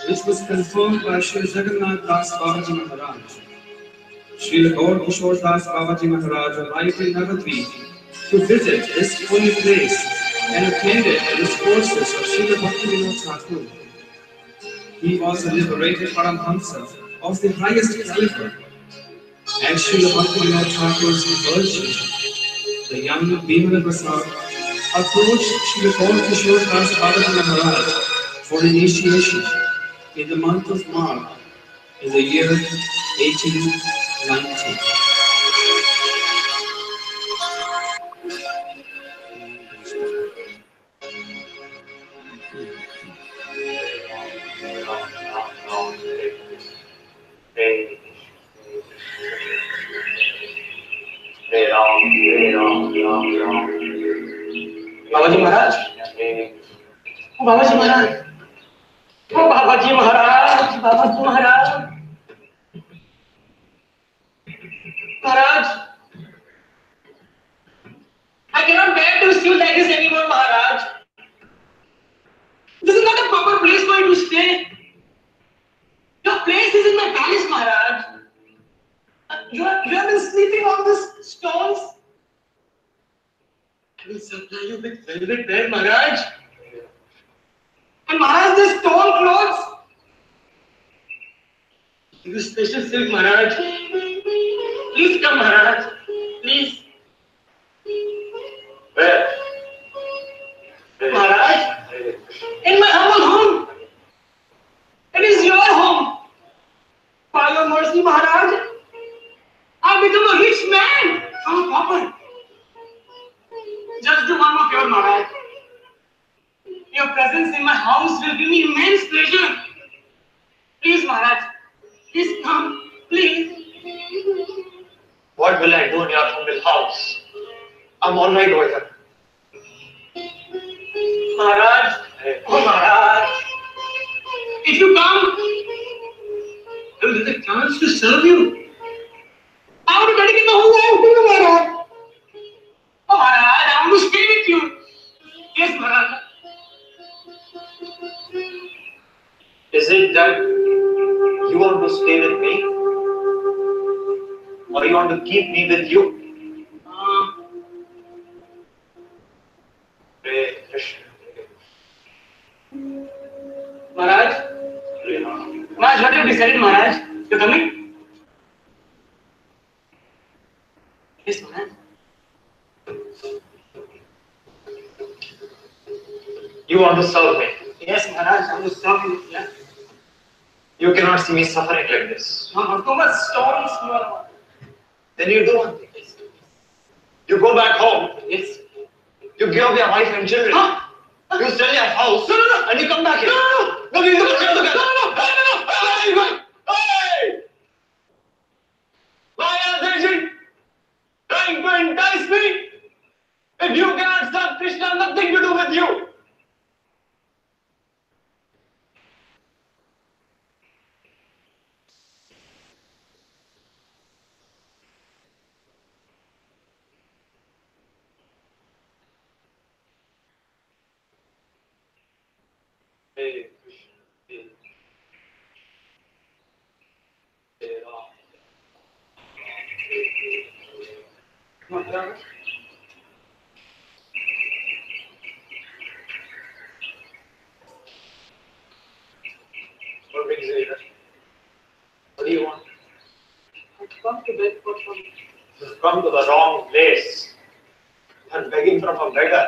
[SPEAKER 6] which was confirmed by Sri Jagannath Das Babaji Maharaj. Sri Gaur Kishore Das Babaji Maharaj arrived in Navadvip to visit this holy place and attended the discourses of Srila Bhaktivinoda Thakur. He was a liberated Paramhamsa of the highest caliber. As Srila Bhaktivinoda Thakur's virtue, the young Bhimala Prasad approached Srila Gaur Kishore Das Babaji Maharaj for initiation in the month of March in the year 1890.
[SPEAKER 7] Babaji Maharaj. Oh, Babaji Maharaj. Oh, Babaji Maharaj. Babaji Maharaj. Maharaj. I cannot bear to see you like this anymore, Maharaj. This is not a proper place for you to stay. Your place is in my palace, Maharaj. You have been sleeping on these stones. I will supply you with velvet bed, Maharaj. And Maharaj, the stone clothes. This special silk, Maharaj. Please come, Maharaj. Please.
[SPEAKER 8] Where?
[SPEAKER 7] Maharaj, in my humble home. It is your home. By your mercy, Maharaj, I've become a rich man from a pauper. Just do one more favor, Maharaj. Your presence in my house will give me immense pleasure. Please, Maharaj, please come, please.
[SPEAKER 8] What will I do in your humble house? I'm all right with it.
[SPEAKER 7] Maharaj, oh Maharaj, if you come, I will get a chance to serve you. I want to dedicate my whole life to you, Maharaj. Oh Maharaj, I want to stay with you. Yes, Maharaj.
[SPEAKER 8] Is it that you want to stay with me? Or you want to keep me with you? Hare Krishna.
[SPEAKER 7] Maharaj, Maharaj, what have you decided, Maharaj? You're coming? Yes, Maharaj.
[SPEAKER 8] You want to serve me?
[SPEAKER 7] Yes, Maharaj, I want to serve you. Yeah.
[SPEAKER 8] You cannot see me suffering like this.
[SPEAKER 7] Not too much stones, Maharaj.
[SPEAKER 8] Then you do one thing. You go back home.
[SPEAKER 7] Yes.
[SPEAKER 8] You give up your wife and children.
[SPEAKER 7] Huh?
[SPEAKER 8] You sell your house.
[SPEAKER 7] No, no, no.
[SPEAKER 8] And you come back here.
[SPEAKER 7] No, no,
[SPEAKER 8] No, you don't come
[SPEAKER 7] no,
[SPEAKER 8] together.
[SPEAKER 7] no, no, no,
[SPEAKER 8] Hey, hey! Why are they trying to entice me? If you cannot serve Krishna, nothing to do with you. Hare Krishna, Hare Ram.
[SPEAKER 7] Maharaj.
[SPEAKER 8] What brings you here? What do you want?
[SPEAKER 7] I've come to beg for some.
[SPEAKER 8] You've come to the wrong place. I'm begging from a beggar.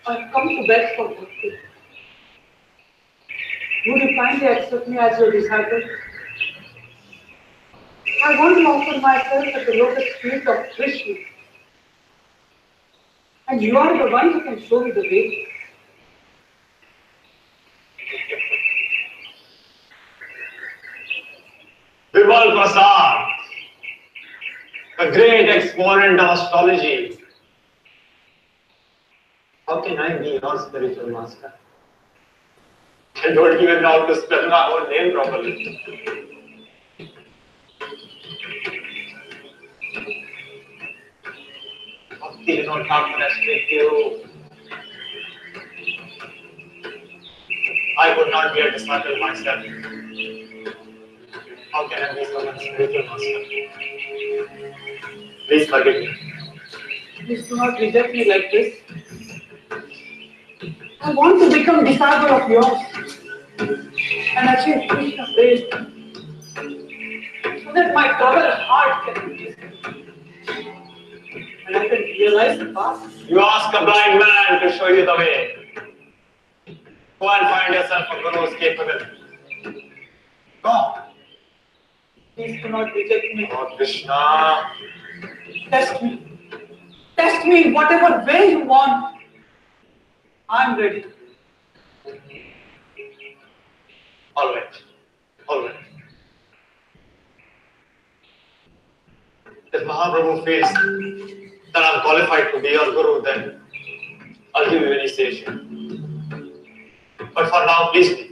[SPEAKER 7] I've come to beg for bhakti. Would you kindly accept me as your disciple? I want to offer myself at the lotus feet of Krishna. And you are the one who can show me the way.
[SPEAKER 8] Vimal Prasad, a great exponent of astrology. How can I be your spiritual master? I don't even know how to spell my own name properly. Bhakti, not happiness with you. I would not be a disciple myself. How can I be so much spiritual master? Please forgive me.
[SPEAKER 4] Please do not reject me like this. I want to become disciple of yours and achieve Krishna praise so that my troubled heart can be eased and I can realize the path.
[SPEAKER 8] You ask a blind man to show you the way. Go and find yourself a guru who is capable. Go.
[SPEAKER 4] Please do not reject me.
[SPEAKER 8] Lord Krishna.
[SPEAKER 4] Test me. Test me in whatever way you want. I'm ready.
[SPEAKER 8] All right. All right. If Mahaprabhu feels that I'm qualified to be your guru, then I'll give you initiation. But for now, please be.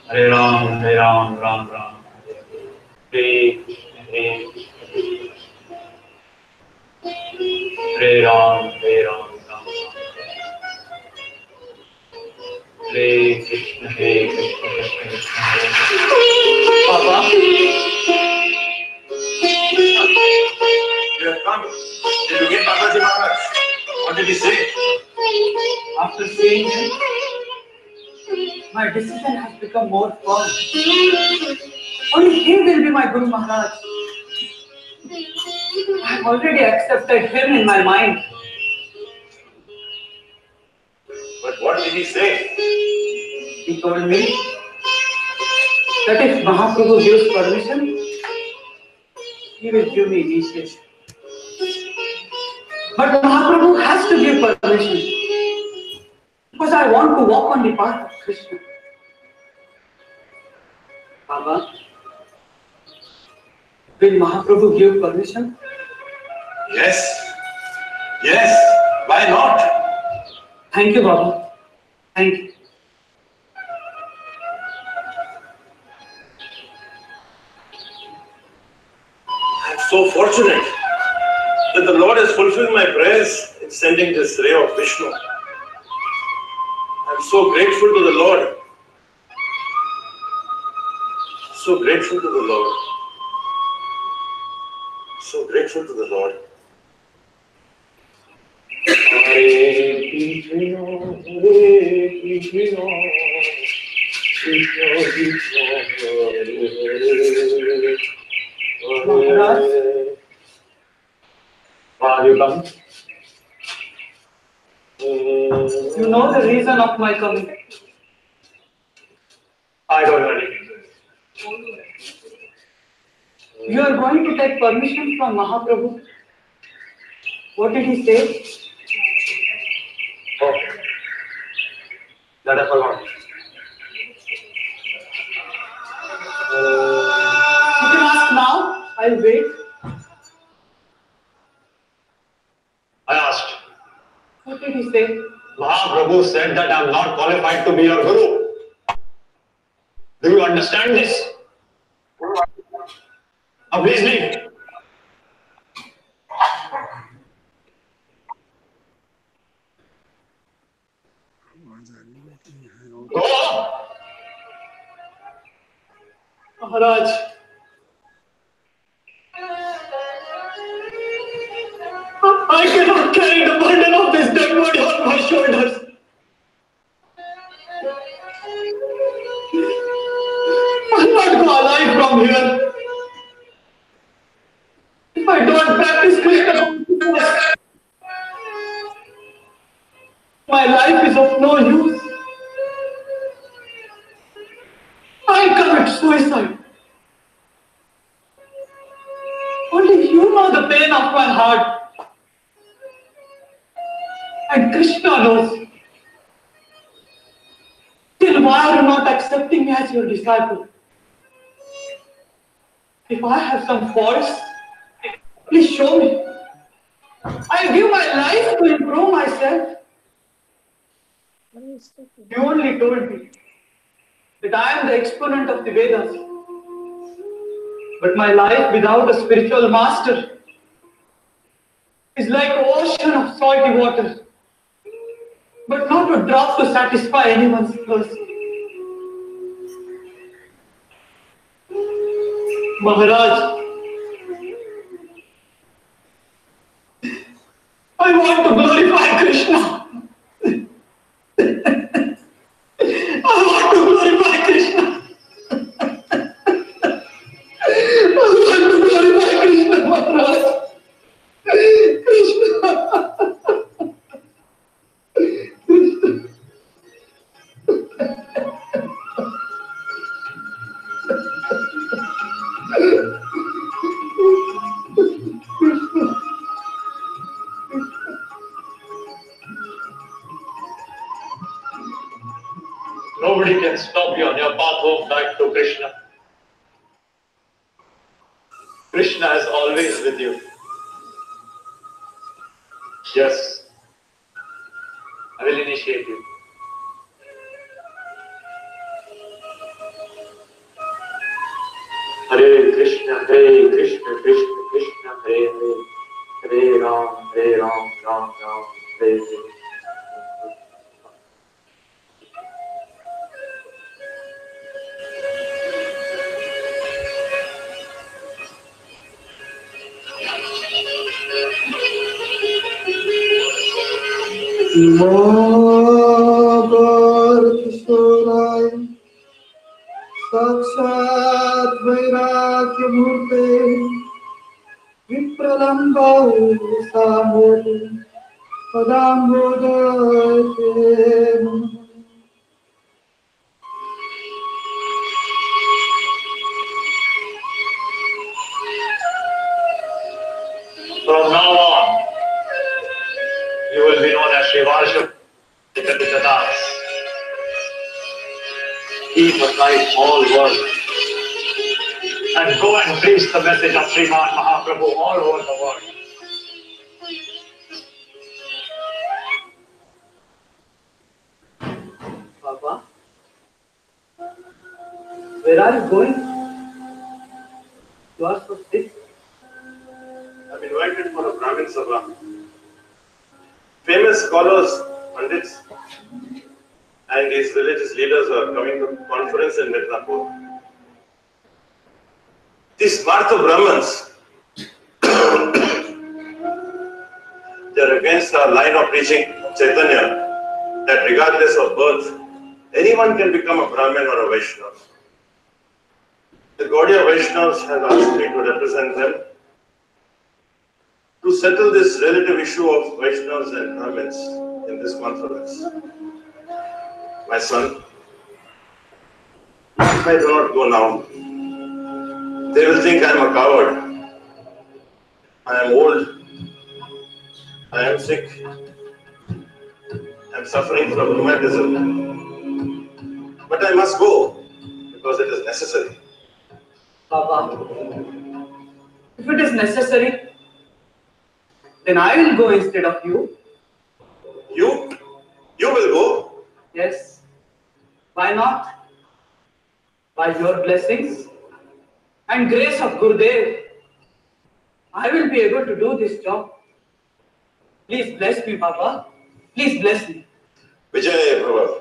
[SPEAKER 8] Hare Ram, Hare Ram, Ram Ram. Hare Ram, Hare Ram, Ram Ram. Hare Krishna, Hare Krishna, Krishna Krishna, Hare Hare. Papa, you have come. Did you get Bhaktisiddhanta Maharaj? What did he say?
[SPEAKER 4] After seeing him, my decision has become more firm. Only he will be my Guru Maharaj. I have already accepted him in my mind.
[SPEAKER 8] But what did he say?
[SPEAKER 4] He told me that if Mahaprabhu gives permission, he will give me initiation. But Mahaprabhu has to give permission because I want to walk on the path of Krishna. Baba, will Mahaprabhu give permission?
[SPEAKER 8] Yes. Yes. Why not?
[SPEAKER 4] Thank you, Baba. Thank you.
[SPEAKER 9] I'm so fortunate that the Lord has fulfilled my prayers in sending this ray of Vishnu. I'm so grateful to the Lord. So grateful to the Lord. So grateful to the Lord. Hare Krishna, Hare Krishna, Krishna Krishna, Hare Hare.
[SPEAKER 4] Maharaj,
[SPEAKER 8] Why have you come?
[SPEAKER 4] you know the reason of my coming.
[SPEAKER 8] I don't know.
[SPEAKER 4] You are going to take permission from Mahaprabhu. What did he say?
[SPEAKER 8] Oh, that I forgot.
[SPEAKER 4] You can ask now. I'll wait.
[SPEAKER 8] I asked.
[SPEAKER 4] What did he say?
[SPEAKER 8] Mahaprabhu said that I'm not qualified to be your guru. Do you understand this? Now please leave. Go.
[SPEAKER 4] Maharaj, I cannot carry the burden of this dead body on my shoulders. I'll not go alive from here. If I don't practice Krishna consciousness, my life is of no use. I commit suicide. Only you know the pain of my heart. And Krishna knows. Till why I do not accept accepting me as your disciple. If I have some faults, please show me. I give my life to improve myself. You only told me that I am the exponent of the Vedas. But my life without a spiritual master is like an ocean of salty water, but not a drop to satisfy anyone's thirst. Maharaj, I want to glorify Krishna. I want to glorify Krishna. I want to glorify Krishna, Maharaj.
[SPEAKER 8] Nobody can stop you on your path home back to Krishna. Krishna is always with you. Yes, I will initiate you. Hare Krishna, Krishna Krishna, Hare Hare, Hare Ram, Ram Ram, Hare Hare.
[SPEAKER 6] Kiशोराय साक्षात् वैराग्य मूर्ते विप्रलम्बाय सामोदे पदाम्बोदये नमः।
[SPEAKER 8] From now on, you will be known as Shivarsha Jagadas. Keep aside all work and go and preach the message of Sriman Mahaprabhu all over the world.
[SPEAKER 4] Papa, where are you going? You are so sick.
[SPEAKER 9] I'm invited for a Brahmin Sabha. Famous scholars, Pandits, and these religious leaders are coming to conference in Midnapur. These Martha Brahmins, they are against our line of preaching Chaitanya, that regardless of birth, anyone can become a Brahmin or a Vaishnava. The Gaudiya Vaishnavas have asked me to represent them to settle this relative issue of Vaishnavas and Brahmins in this conference. My son, if I do not go now, they will think I am a coward. I am old. I am sick. I am suffering from rheumatism. But I must go because it is necessary.
[SPEAKER 4] Papa, if it is necessary, then I will go instead of you.
[SPEAKER 9] You? You will go?
[SPEAKER 4] Yes. Why not? By your blessings and grace of Gurudev, I will be able to do this job. Please bless me, Papa. Please bless me.
[SPEAKER 9] Vijay Bhava.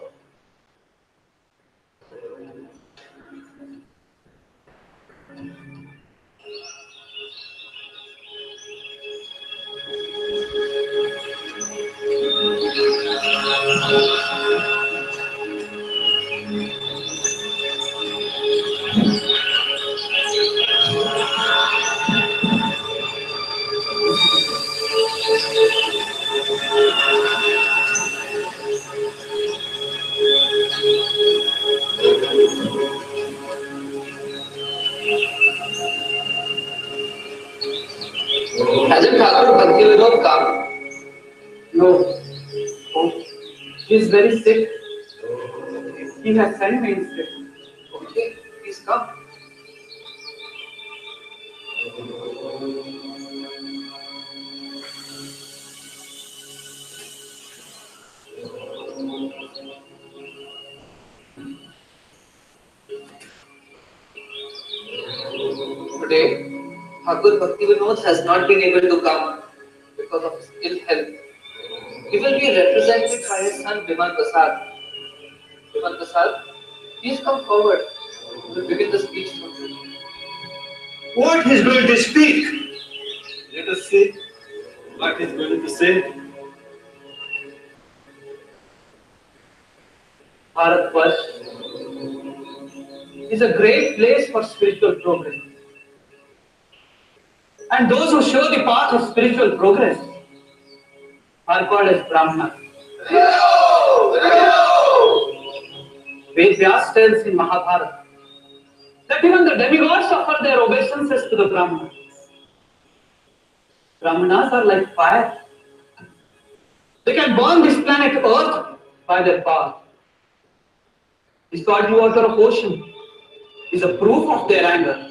[SPEAKER 10] Hasn't Thakur Bhaktisiddhanta come?
[SPEAKER 4] No. Oh, she is very sick. He has sent me instead.
[SPEAKER 10] come. Today, Thakur Bhaktivinoda has not been able to come because of his ill health. He will be represented by his son Viman Prasad. Viman Prasad, please come forward to begin the speech from you.
[SPEAKER 9] What he's going to speak? Let us see what he's going to say.
[SPEAKER 4] Bharatvarsh is a great place for spiritual progress. And those who show the path of spiritual progress are called as Brahmanas. Vyas tells in Mahabharata that even the demigods offer their obeisances to the Brahmanas. Brahmanas are like fire. They can burn this planet Earth by their power. This godly water of ocean is a proof of their anger.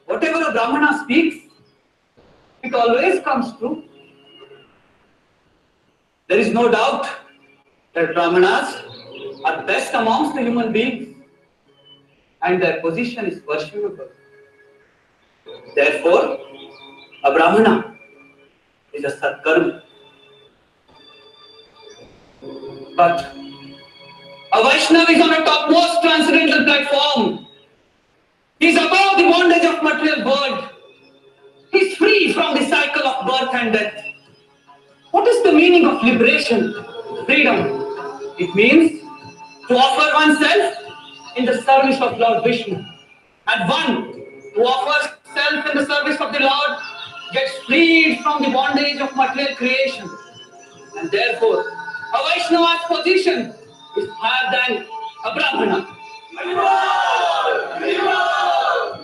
[SPEAKER 4] Whatever a Brahmana speaks, it always comes true. There is no doubt that Brahmanas are best amongst the human beings and their position is worshipable. Therefore, a Brahmana is a Satkarma. But a Vaishnava is on a topmost transcendental platform. He is above the bondage of material world. He is free from the cycle of birth and death. What is the meaning of liberation, freedom? It means to offer oneself in the service of Lord Vishnu. And one who offers self in the service of the Lord gets freed from the bondage of material creation. And therefore, a Vaishnava's position is higher than a Brahmana.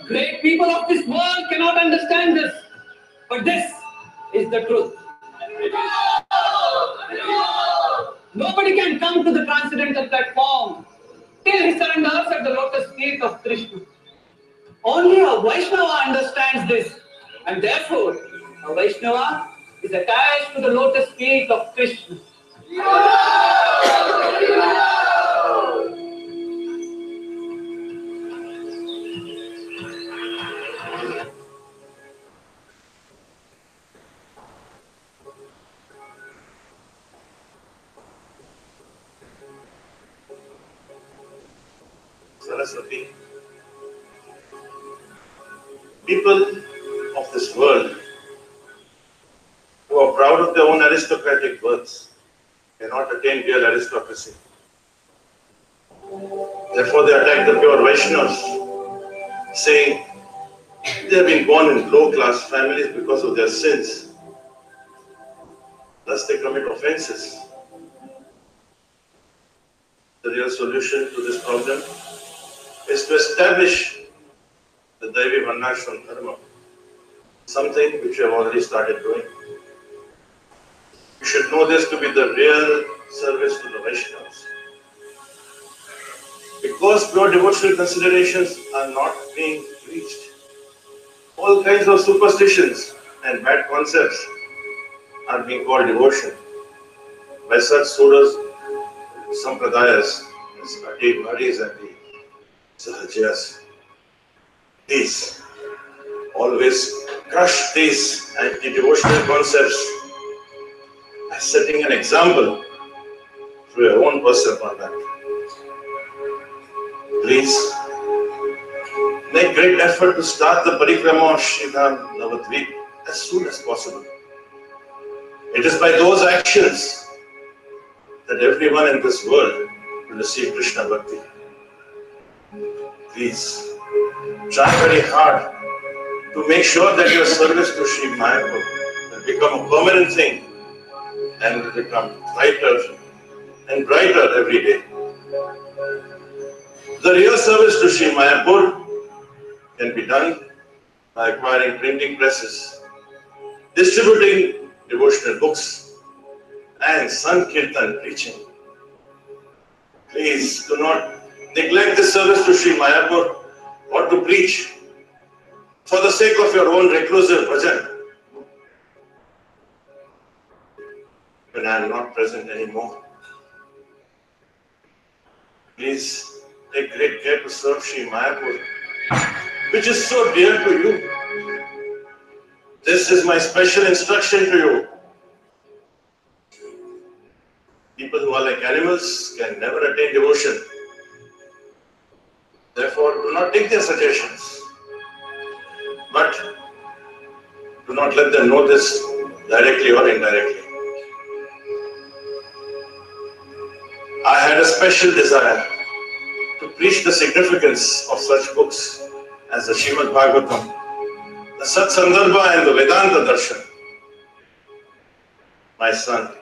[SPEAKER 4] Great people of this world cannot understand this, but this is the truth. Nobody can come to the transcendental platform till he surrenders at the lotus feet of Krishna. Only a Vaishnava understands this, and therefore a Vaishnava is attached to the lotus feet of Krishna.
[SPEAKER 9] Saraswati, people of this world who are proud of their own aristocratic births cannot attain real aristocracy. Therefore, they attack the pure Vaishnavas, saying they have been born in low-class families because of their sins. Thus, they commit offenses. The real solution to this problem is to establish the Daivi Varnashram Dharma, something which we have already started doing. You should know this to be the real service to the Vaishnavas. Because pure devotional considerations are not being reached, all kinds of superstitions and bad concepts are being called devotion by such suras, sampradayas, the Bhadis and the Sahajyas. These always crush these anti-devotional concepts by setting an example through your own personal conduct. Please make great effort to start the parikrama of Sridham Navadvip as soon as possible. It is by those actions that everyone in this world will receive Krishna Bhakti. Please try very hard to make sure that your service to Sri Mayapur will become a permanent thing and will become brighter and brighter every day. The real service to Sri Mayapur can be done by acquiring printing presses, distributing devotional books, and Sankirtan preaching. Please do not neglect this service to Sri Mayapur or to preach for the sake of your own reclusive bhajan, when I am not present anymore. Please take great care to serve Sri Mayapur, which is so dear to you. This is my special instruction to you. People who are like animals can never attain devotion. Therefore, do not take their suggestions. But do not let them know this directly or indirectly. I had a special desire to preach the significance of such books as the Srimad Bhagavatam, the Sat Sandarbha and the Vedanta Darshan. My son,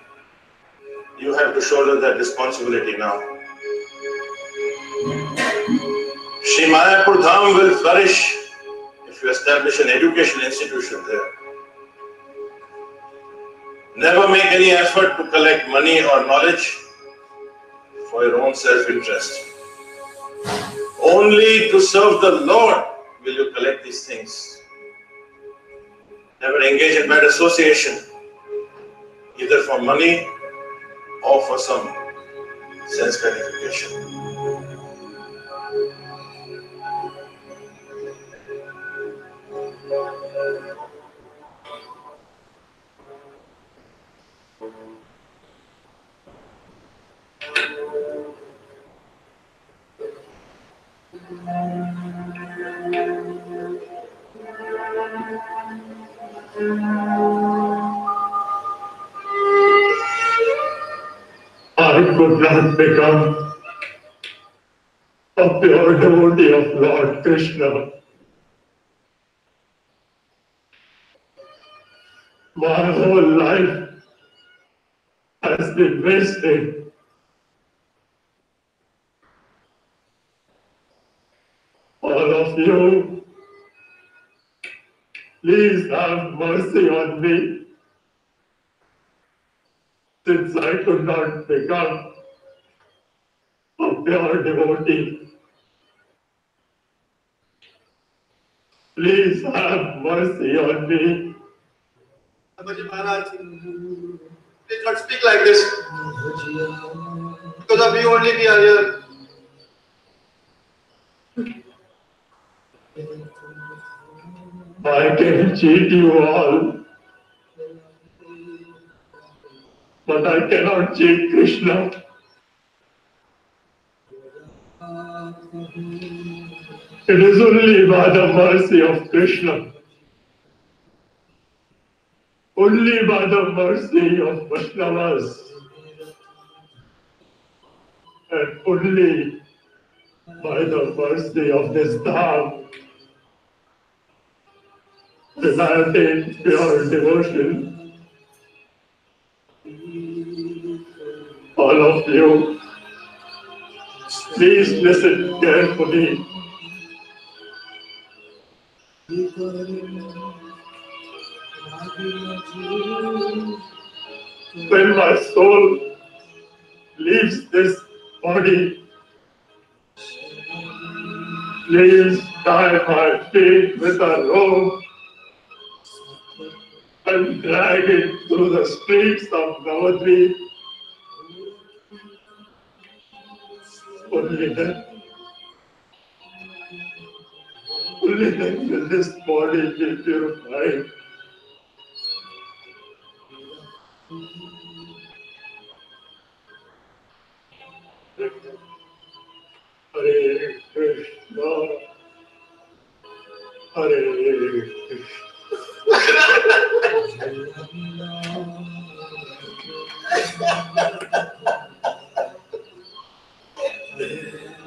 [SPEAKER 9] you have to shoulder that responsibility now. Sri Mayapur Dham will flourish if you establish an education institution there. Never make any effort to collect money or knowledge for your own self-interest. Only to serve the Lord will you collect these things. Never engage in bad association, either for money or for some sense gratification.
[SPEAKER 11] I could not become a pure devotee of Lord Krishna. My whole life has been wasted. All of you, please have mercy on me, since I could not become a pure devotee. Please have mercy on me.
[SPEAKER 8] Babaji Maharaj, please not speak like this. Because of you only we are here.
[SPEAKER 11] I can cheat you all, but I cannot cheat Krishna. It is only by the mercy of Krishna, only by the mercy of Vaishnavas, and only by the mercy of this Dham that I attain pure devotion. All of you, please listen carefully. When my soul leaves this body, please tie my feet with a rope and drag it through the streets of Navadvip. Only then will this body be purified. Hare Krishna, Hare Krishna.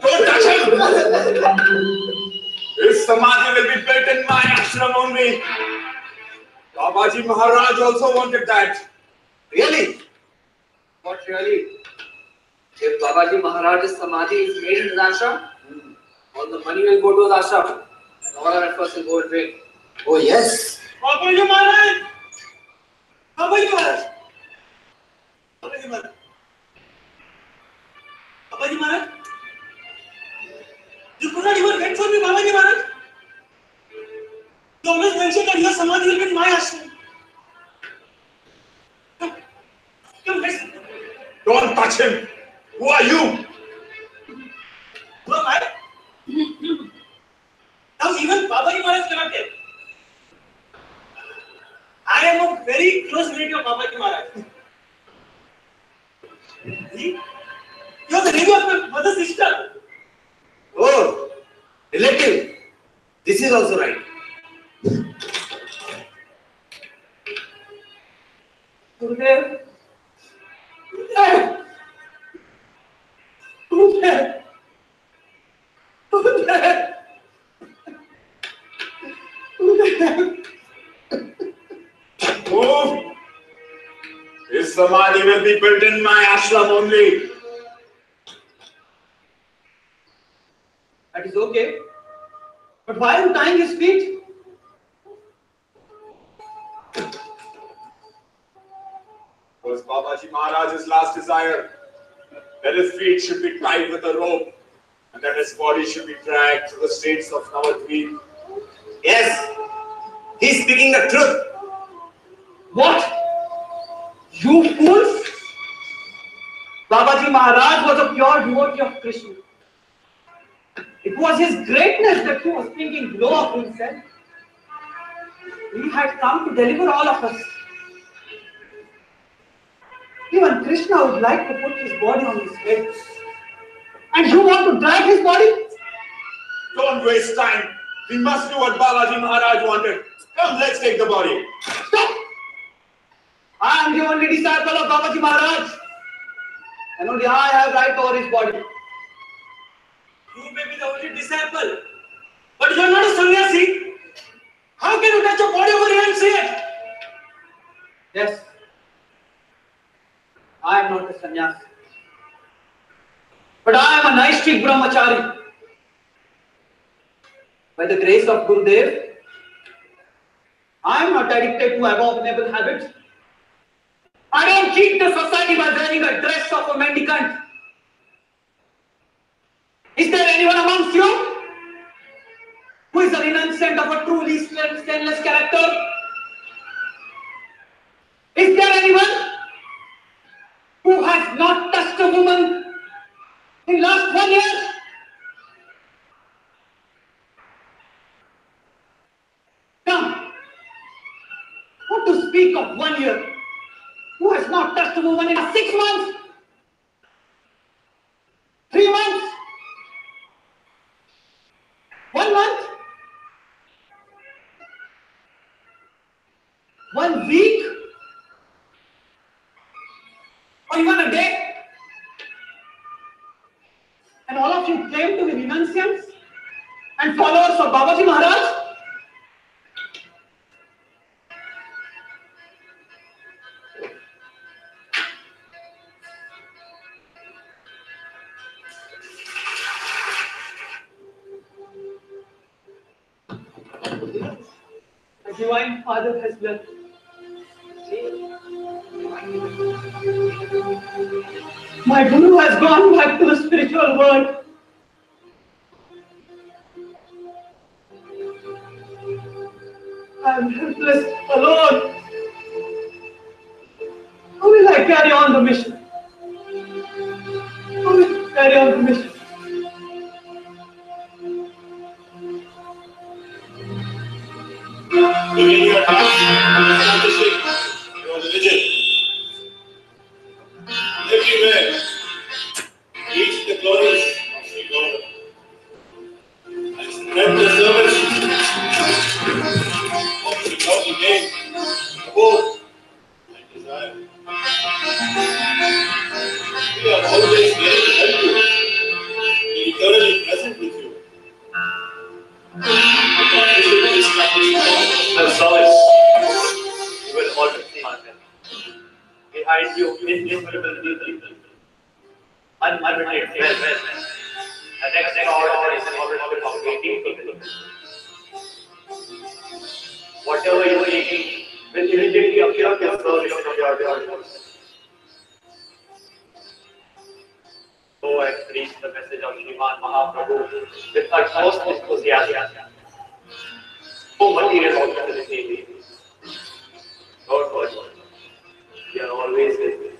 [SPEAKER 12] Don't touch him! His samadhi will be built in my ashram only. Babaji Maharaj also wanted that.
[SPEAKER 10] Really? What really? If Babaji Maharaj's samadhi is made in his ashram, all the money will go to his ashram and all our efforts will go in vain.
[SPEAKER 12] Oh yes. Babaji Maharaj! Babaji Maharaj! Babaji Maharaj! Babaji Maharaj! Don't touch him. Who are you?
[SPEAKER 7] Who am I? Now even Babaji Maharaj cannot tell. I am a very close relative of Babaji Maharaj. See? You are the relative of my mother's sister.
[SPEAKER 13] Oh, relative. This is also right.
[SPEAKER 7] Gurudev. Gurudev. Gurudev. Gurudev. Gurudev.
[SPEAKER 12] Move. His samadhi will be built in my ashram only.
[SPEAKER 7] That is okay. But why are you tying his feet?
[SPEAKER 12] Was Babaji Maharaj's last desire that his feet should be tied with a rope and that his body should be dragged to the streets of Navadvip.
[SPEAKER 13] Yes, he's speaking the truth.
[SPEAKER 7] What? You fools! Babaji Maharaj was a pure devotee of Krishna. It was his greatness that he was thinking low of himself. He had come to deliver all of us. Even Krishna would like to put his body on his head. And you want to drag his body?
[SPEAKER 12] Don't waste time. We must do what Babaji Maharaj wanted. Come, let's take the body.
[SPEAKER 7] Stop! I am the only disciple of Babaji Maharaj. And only I have right over his body. You may be the only disciple, but you are not a sannyasi. How can you touch your body over here and see it? Yes, I am not a sannyasi, but I am a Naishtik brahmachari. By the grace of Gurudev, I am not addicted to abominable habits. I don't cheat the society by wearing a dress of a mendicant. Is there anyone amongst you who is a renunciant of a truly stainless character? Is there anyone who has not touched a woman in last 1 year? Come, what to speak of 1 year? Who has not touched a woman in 6 months? 3 months? 1 month? 1 week? Or even a day? And all of you claim to be renunciants and followers of Babaji Maharaj? The Divine Father has left. My Guru has gone back to the spiritual world. I am helpless, alone. How will I carry on the mission? How will I carry on the mission?
[SPEAKER 9] Begin your task, establishing your religion. Everywhere, reach the glories of Sri God and spread the service of Sri God's name, hope and desire. We are always ready to help you, be eternally present with you.
[SPEAKER 8] The service you will always find them. Behind you, innumerable people, unlimited wealth, an extraordinary service of waiting people. Whatever you need will immediately appear at your service of your devotees. Go and preach the message of Sriman Mahaprabhu with utmost enthusiasm. No material opportunity. Don't worry. We are always with you.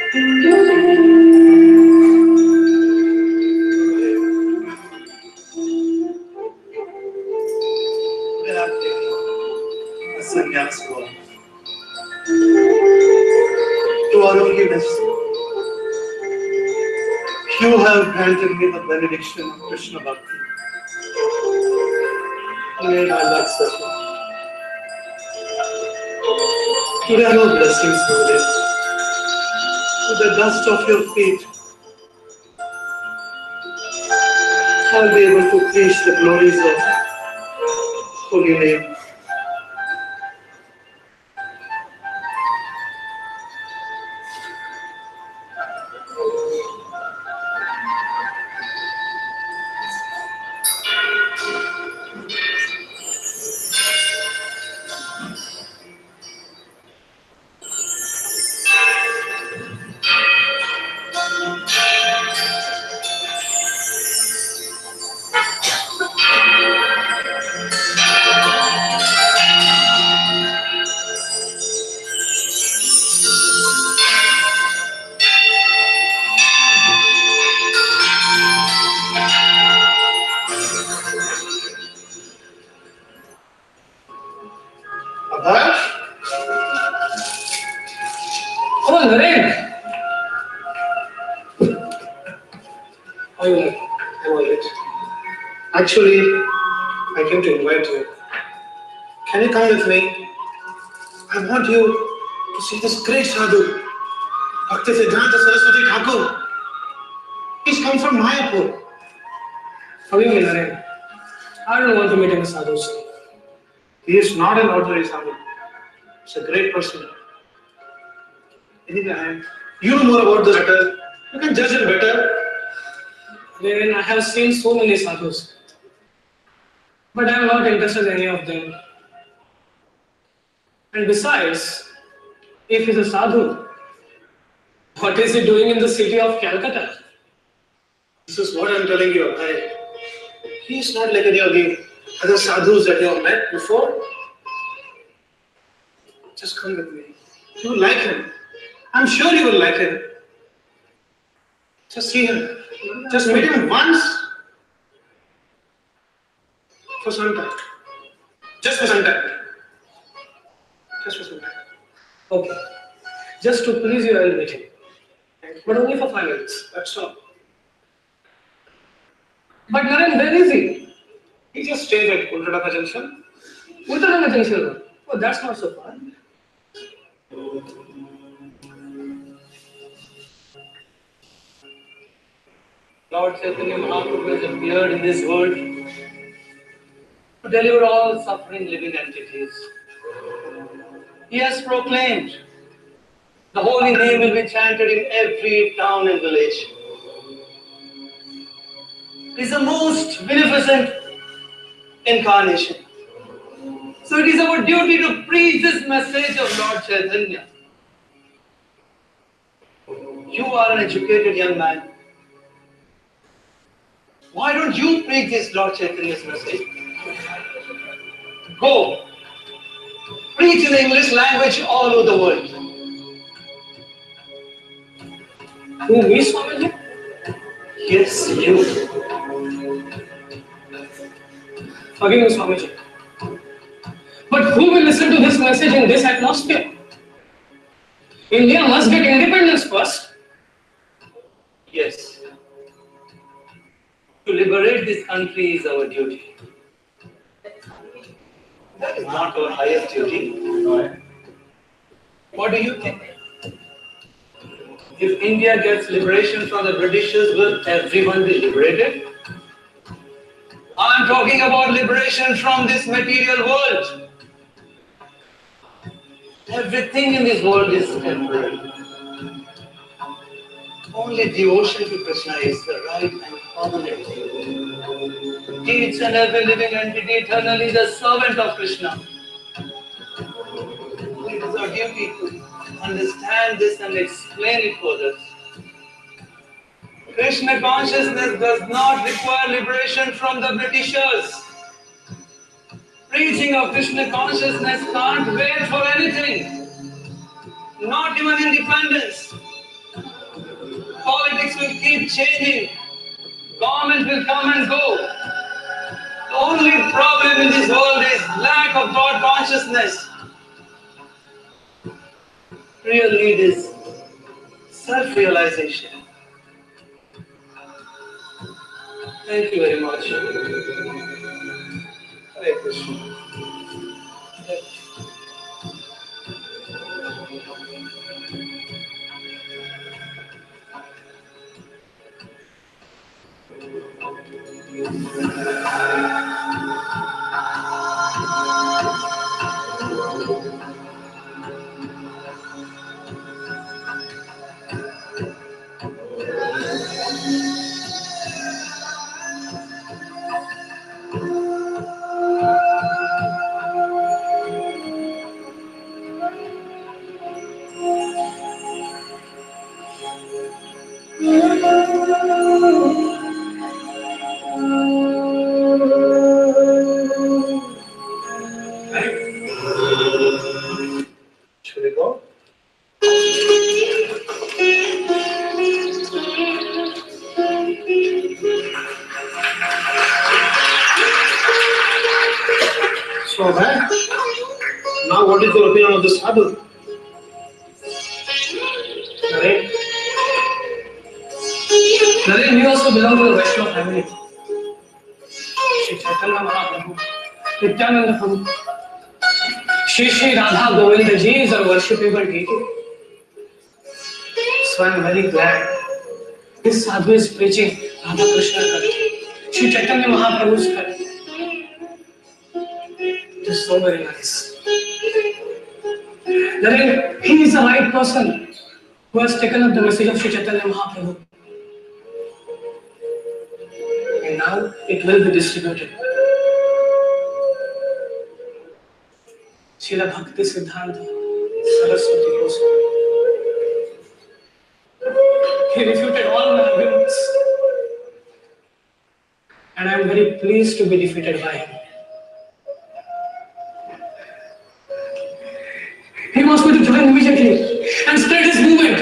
[SPEAKER 4] Today I'm taking a sannyas vow to our forgiveness. You have granted me the benediction of Krishna Bhakti. May my life suffer. Today I know blessings, Gurudev. With the dust of your feet, I'll be able to preach the glories of holy name. Abhash?
[SPEAKER 10] Come on, Naren. How are you like?
[SPEAKER 4] I'm alright. Actually, I came to invite you. Can you come with me? I want you to see this great sadhu, Bhaktisiddhanta Saraswati Thakur. He's come from Mayapur.
[SPEAKER 10] Forgive me, Naren. I don't want to meet any sadhus.
[SPEAKER 4] He is not an ordinary sadhu. He's a great person. Anyway, you know more about this matter. You can judge him better.
[SPEAKER 10] Naren, I have seen so many sadhus. But I am not interested in any of them. And besides, if he's a sadhu, what is he doing in the city of Calcutta?
[SPEAKER 4] This is what I'm telling you. He is not like any of the other sadhus that you have met before. Just come with me. You will like him. I'm sure you will like him. Just see him. Just meet him once. For some time. Just for some time. Just for some time.
[SPEAKER 10] Okay. Just to please you, I will meet him. But only for 5 minutes.
[SPEAKER 4] That's all.
[SPEAKER 10] But Naren, where is he?
[SPEAKER 4] He just stays at Ultradaka Junction.
[SPEAKER 10] Ultradaka Junction. Oh, that's not so far. Lord Chaitanya Mahaprabhu has appeared in this world to deliver all suffering living entities. He has proclaimed the holy name will be chanted in every town and village. It is the most beneficent incarnation. So it is our duty to preach this message of Lord Chaitanya. You are an educated young man. Why don't you preach this Lord Chaitanya's message? Go. Preach in the English language all over the world. Who, me, Swamiji? Yes, you. Forgive me, Swamiji. But who will listen to this message in this atmosphere? India must get independence first. Yes. To liberate this country is our duty. That is not our highest duty. What do you think? If India gets liberation from the Britishers, will everyone be liberated? I am talking about liberation from this material world. Everything in this world is temporary. Only devotion to Krishna is the right and permanent thing. Each and every living entity eternally is a servant of Krishna. It is our duty to understand this and explain it to others. Krishna consciousness does not require liberation from the Britishers. Preaching of Krishna consciousness can't wait for anything, not even independence. will keep changing. Government will come and go. The only problem in this world is lack of God consciousness. Real need is self-realization. Thank you very much. Hare Krishna. Should we go?
[SPEAKER 7] So, man, now what is your opinion of the sadhu?
[SPEAKER 10] Naren? Naren, we also belong to the Vaishnava family. Shri Chaitanya Mahaprabhu, Nityananda Prabhu, Shri Radha Govinda ji is our worshipable deity. So I am very glad this sadhu is preaching Radha Krishna Kar, Shri Chaitanya Mahaprabhu's Kar. It is so very nice. Naren, he is the right person who has taken up the message of Shri Chaitanya Mahaprabhu. And now it will be distributed. Srila Bhaktisiddhanta, Saraswati Goswami. He refuted all my arguments. And I am very pleased to be defeated by him. He wants me to join immediately and spread his movement.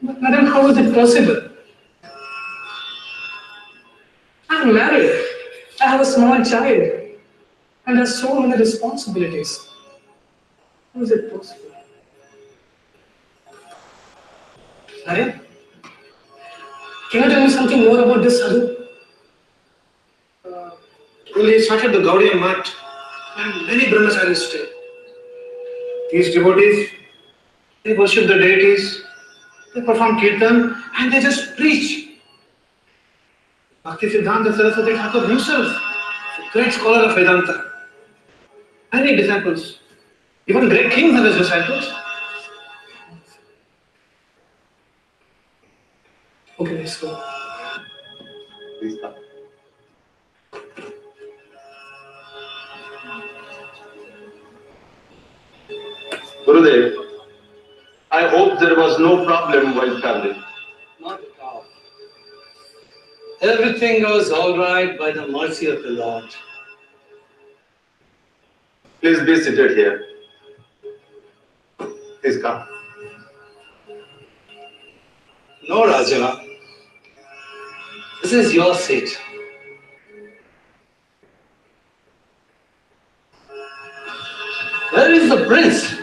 [SPEAKER 10] But madam, how is it possible? I am married. I have a small child. And have so many responsibilities. How is it possible? Naren, can you tell me something more about this sadhu?
[SPEAKER 7] Well, he started the Gaudiya Math and many brahmacharis stay. These devotees, they worship the deities, they perform kirtan, and they just preach. Bhaktisiddhanta Saraswati Thakur himself, a great scholar of Vedanta, many disciples, even great kings have his disciples.
[SPEAKER 10] Okay, let's go.
[SPEAKER 9] Please come. Gurudev, I hope there was no problem while traveling.
[SPEAKER 14] Not at all. Everything goes all right by the mercy of the Lord.
[SPEAKER 9] Please be seated here. Please come.
[SPEAKER 14] No, Raja. This is your seat. Where is the prince?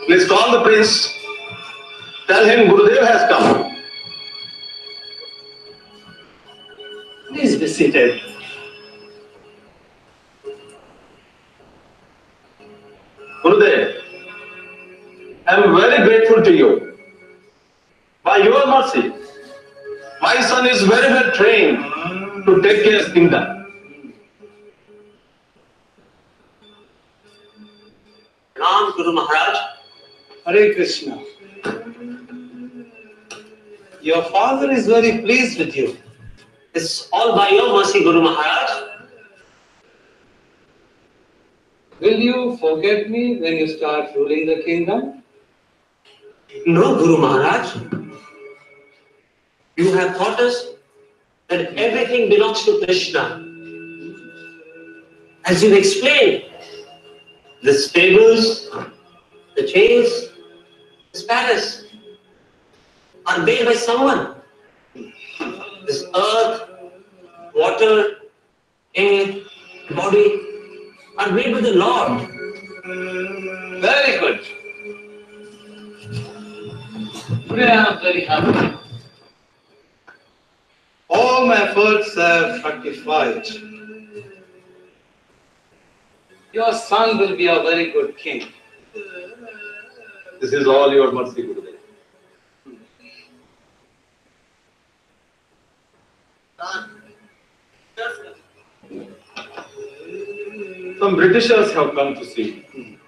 [SPEAKER 9] Please call the prince. Tell him Gurudev has come.
[SPEAKER 14] Please be seated.
[SPEAKER 9] Gurudev, I am very grateful to you. By your mercy, my son is very well trained to take care of kingdom.
[SPEAKER 14] Ram Guru Maharaj. Hare Krishna. Your father is very pleased with you. It's all by your mercy, Guru Maharaj. Will you forget me when you start ruling the kingdom?
[SPEAKER 13] No, Guru Maharaj. You have taught us that everything belongs to Krishna. As you explained, the stables,
[SPEAKER 14] The chains, the spanners are made by someone. This earth, water, air, body are made by the Lord.
[SPEAKER 10] Very good. Today I am very happy.
[SPEAKER 15] All my efforts have fructified. Your son will be a very good king.
[SPEAKER 16] This is all your mercy, Gurudev. Some Britishers have come to see me.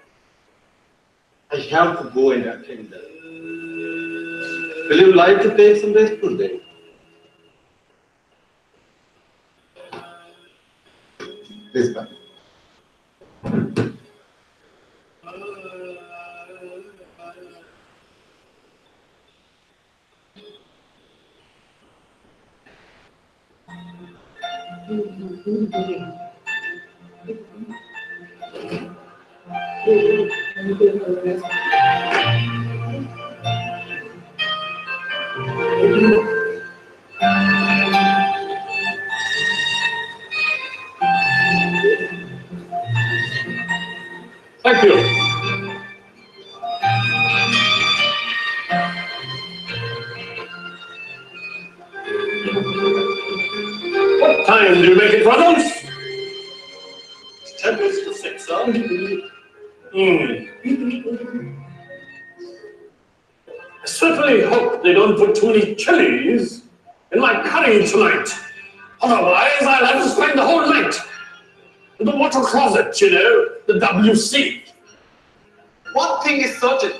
[SPEAKER 16] I have to go and attend them. Will you like to take some rest today? Please come. Thank you. What time do you make it, brothers?
[SPEAKER 12] 10 minutes to 6, sir.
[SPEAKER 16] I certainly hope they don't put too many chilies in my curry tonight. Otherwise, I'll have to spend the whole night in the water closet, you know, the WC.
[SPEAKER 7] One thing is certain,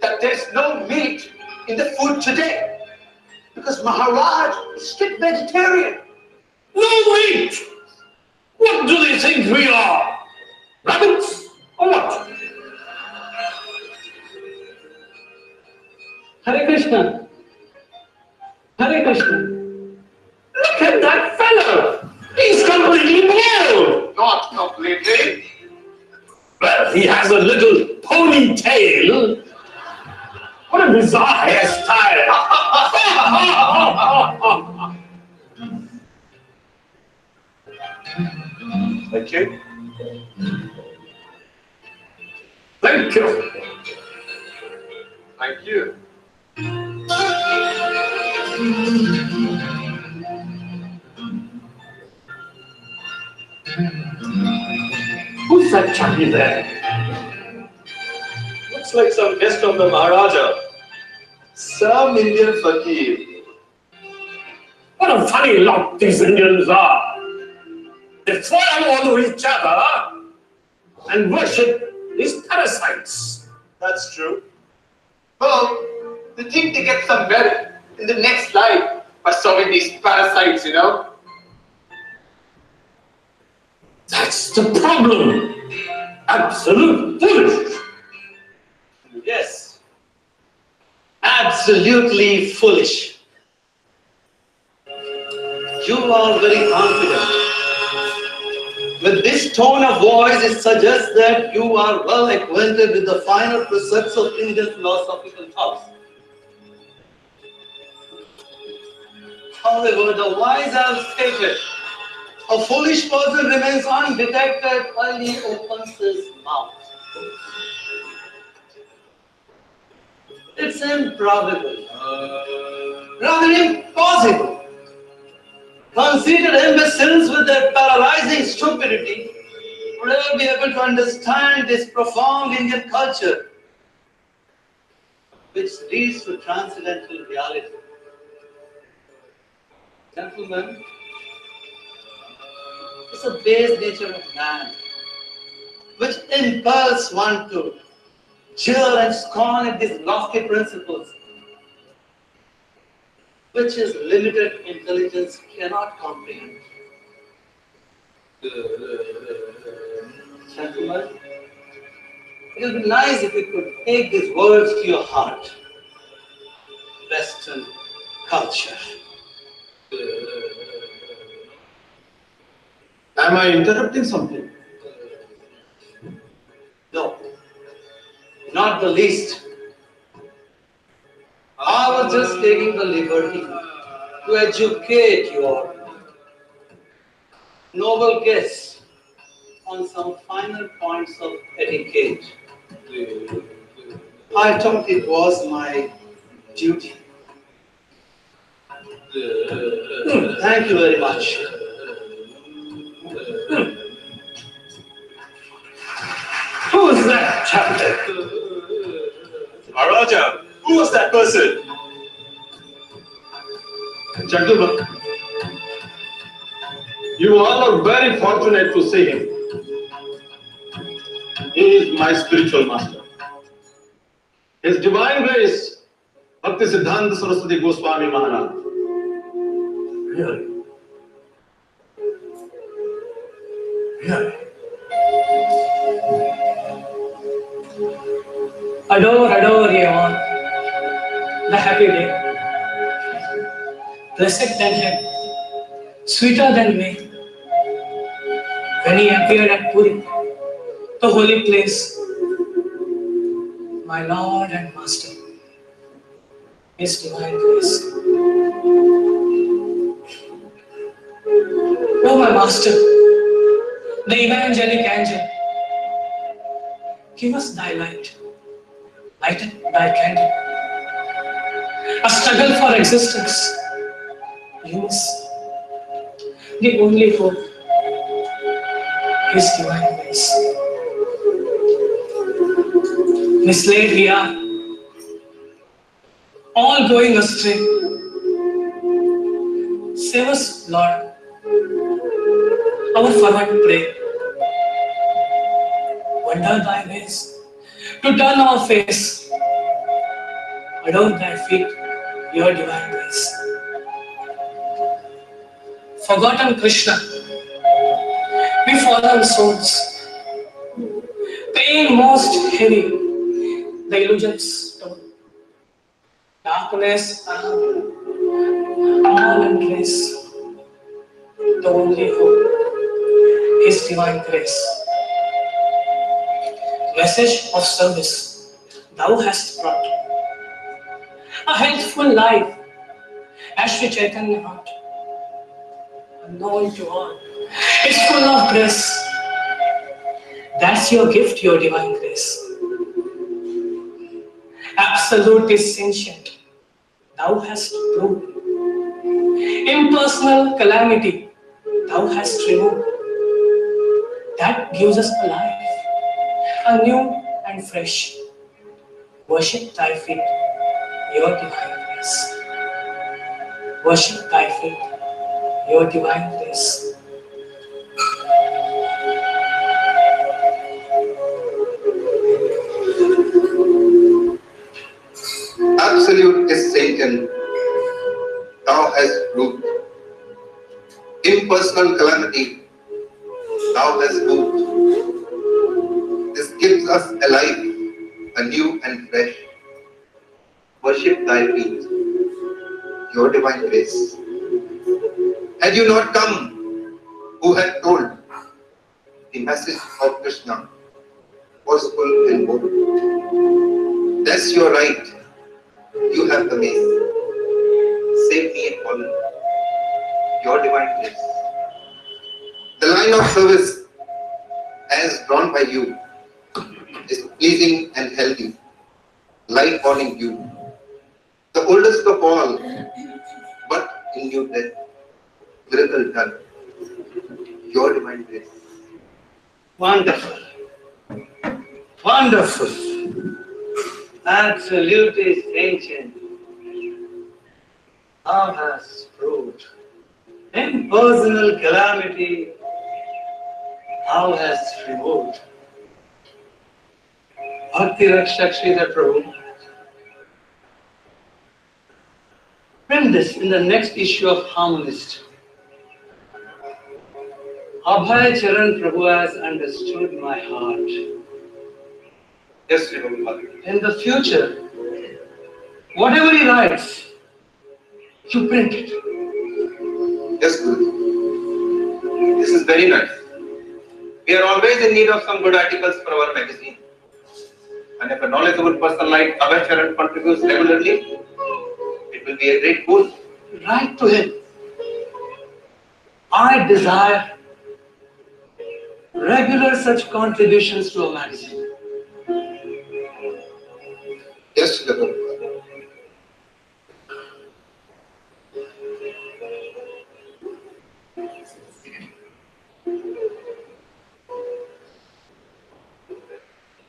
[SPEAKER 7] that there's no meat in the food today. Because Maharaj is strict vegetarian.
[SPEAKER 16] No meat! What do they think we are? Rabbits? Or what?
[SPEAKER 4] Hare Krishna. Hare Krishna.
[SPEAKER 16] Look at that fellow! He's completely bald!
[SPEAKER 7] Not completely.
[SPEAKER 16] Well, he has a little ponytail. What a bizarre hairstyle!
[SPEAKER 12] Thank you.
[SPEAKER 16] Thank you.
[SPEAKER 12] Thank you.
[SPEAKER 16] Who's that chappie there?
[SPEAKER 12] Looks like some guest of the Maharaja. Some Indian fakir.
[SPEAKER 16] What a funny lot these Indians are. They fall all over each other and worship these parasites.
[SPEAKER 12] That's true.
[SPEAKER 7] Well, they think they get some merit in the next life by serving these parasites, you know?
[SPEAKER 16] That's the problem. Absolute foolish.
[SPEAKER 15] Yes. Absolutely foolish. You are very confident. With this tone of voice, it suggests that you are well acquainted with the finer precepts of Indian philosophical thoughts. However, the wise have stated, a foolish person remains undetected while he opens his mouth. It's improbable, rather impossible. Conceited imbeciles with their paralyzing stupidity would ever be able to understand this profound Indian culture, which leads to transcendental reality. Gentlemen, it's a base nature of man, which impels one to jeer and scorn at these lofty principles, which his limited intelligence cannot comprehend. Gentlemen, it would be nice if you could take these words to your heart. Western culture.
[SPEAKER 12] Am I interrupting something?
[SPEAKER 15] No. not the least. I was just taking the liberty to educate your noble guests on some final points of etiquette. I thought it was my duty. Thank you very much.
[SPEAKER 16] Who's that chap there?
[SPEAKER 9] Maharaja, who was that person?
[SPEAKER 17] Jagduba, you all are very fortunate to see him. He is my spiritual master. His Divine Grace, Bhaktisiddhanta Saraswati Goswami Maharaj.
[SPEAKER 16] Really? Really?
[SPEAKER 18] Adore ye all. The happy day. Blessed than him, sweeter than me. When he appeared at Puri, the holy place, my Lord and Master, His Divine Grace. Oh, my Master, the evangelic angel, give us thy light, lighten thy candle. A struggle for existence, use the only hope, His Divine Grace. Misled we are, all going astray. Save us, Lord, our fervent prayer. Wonder thy ways, to turn our face, adore thy feet, your divine grace. Forgotten Krishna, we fallen souls, pain most heavy, the illusions stone. Darkness all in grace, the only hope, His Divine Grace. Message of service thou hast brought, a healthful life, as Sri Chaitanya heart, unknown to all, it's full of grace. That's your gift, your Divine Grace. Absolute is sentient, thou hast proved. Impersonal calamity, thou hast removed. That gives us a life, a new and fresh. Worship thy feet, your Divine Grace. Worship thy feet, your Divine Grace.
[SPEAKER 19] Absolute is Satan, thou hast proved. Impersonal calamity, thou hast moved. This gives us a life, a new and fresh. Worship thy feet, your Divine Grace. Had you not come, who had told the message of Krishna was full and bold. That's your right. You have the mace. Save me and fallen. Your Divine Grace. The line of service as drawn by you is pleasing and healthy, life-born in you. The oldest of all, but in new death, miracle done. Your Divine Grace.
[SPEAKER 15] Wonderful. Wonderful. Absolute is ancient. Thou hast proved. Impersonal calamity, thou hast removed. Bhakti Rakshak Sridhar Prabhu. Print this in the next issue of Harmonist. Abhay Charan Prabhu has understood my heart.
[SPEAKER 19] Yes, Prabhupada.
[SPEAKER 15] In the future, whatever he writes, you print it.
[SPEAKER 19] Yes, Guru. This is very nice. We are always in need of some good articles for our magazine. And if a knowledgeable person like Abhay Charan contributes regularly, it will be a great boon.
[SPEAKER 15] Write to him. I desire regular such contributions to a magazine.
[SPEAKER 19] Yes, Srila Prabhupada.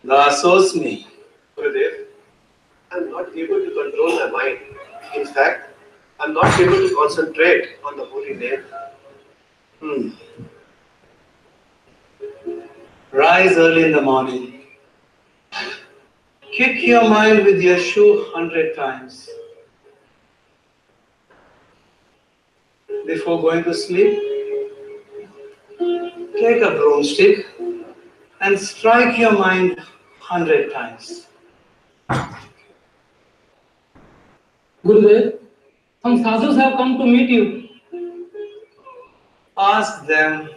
[SPEAKER 15] Dasos me.
[SPEAKER 8] Gurudev, I'm not able to control my mind. In fact, I'm not able to concentrate on the holy name.
[SPEAKER 15] Rise early in the morning. Kick your mind with your shoe 100 times. Before going to sleep, take a broomstick and strike your mind 100 times.
[SPEAKER 18] Gurudev, some sadhus have come to meet you.
[SPEAKER 15] Ask them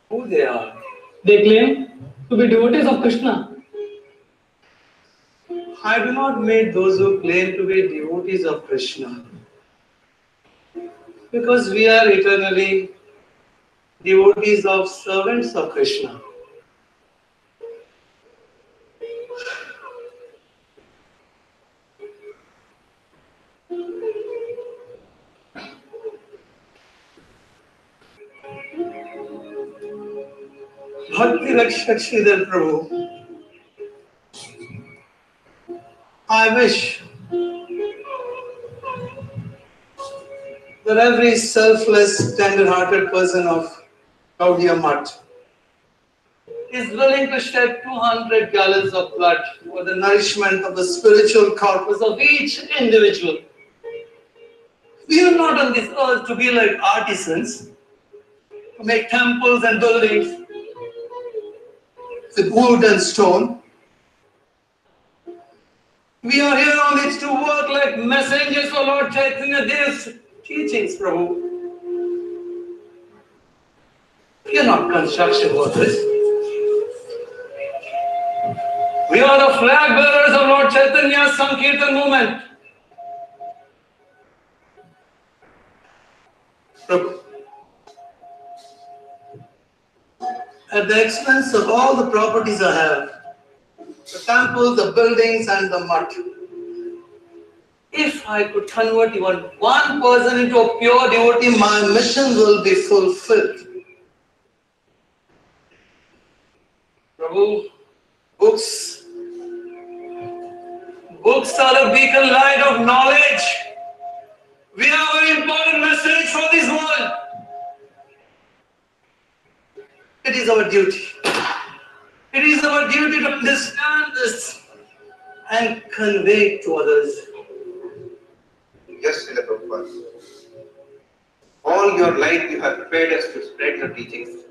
[SPEAKER 15] who they are.
[SPEAKER 18] They claim to be devotees of Krishna.
[SPEAKER 15] I do not meet those who claim to be devotees of Krishna, because we are eternally devotees of servants of Krishna. Bhakti Rakshak Sridhar Prabhu, I wish that every selfless, tender-hearted person of Gaudiya Math is willing to shed 200 gallons of blood for the nourishment of the spiritual corpus of each individual. We are not on this earth to be like artisans, to make temples and buildings with wood and stone. We are here on it to work like messengers of Lord Chaitanya Dev's teachings, Prabhu. We are not construction workers. We are the flag bearers of Lord Chaitanya's Sankirtan movement. Prabhu, at the expense of all the properties I have, the temple, the buildings, and the mud, if I could convert even one person into a pure devotee, my mission will be fulfilled. Prabhu, books are a beacon light of knowledge. We have a very important message for this world. It is our duty. It is our duty to understand this and convey it to others.
[SPEAKER 19] Yes, Srila Prabhupada. All your life you have prepared us to spread your teachings.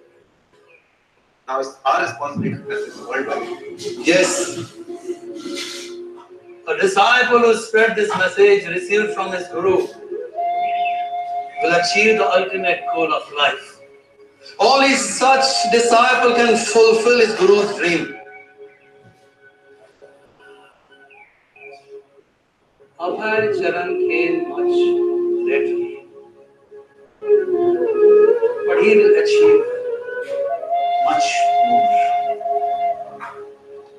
[SPEAKER 19] Now it's our responsibility to spread this worldwide.
[SPEAKER 15] Yes. A disciple who spread this message received from his Guru will achieve the ultimate goal of life. Only such disciple can fulfill his Guru's dream. Abhay Charan came much later, but he will achieve much more.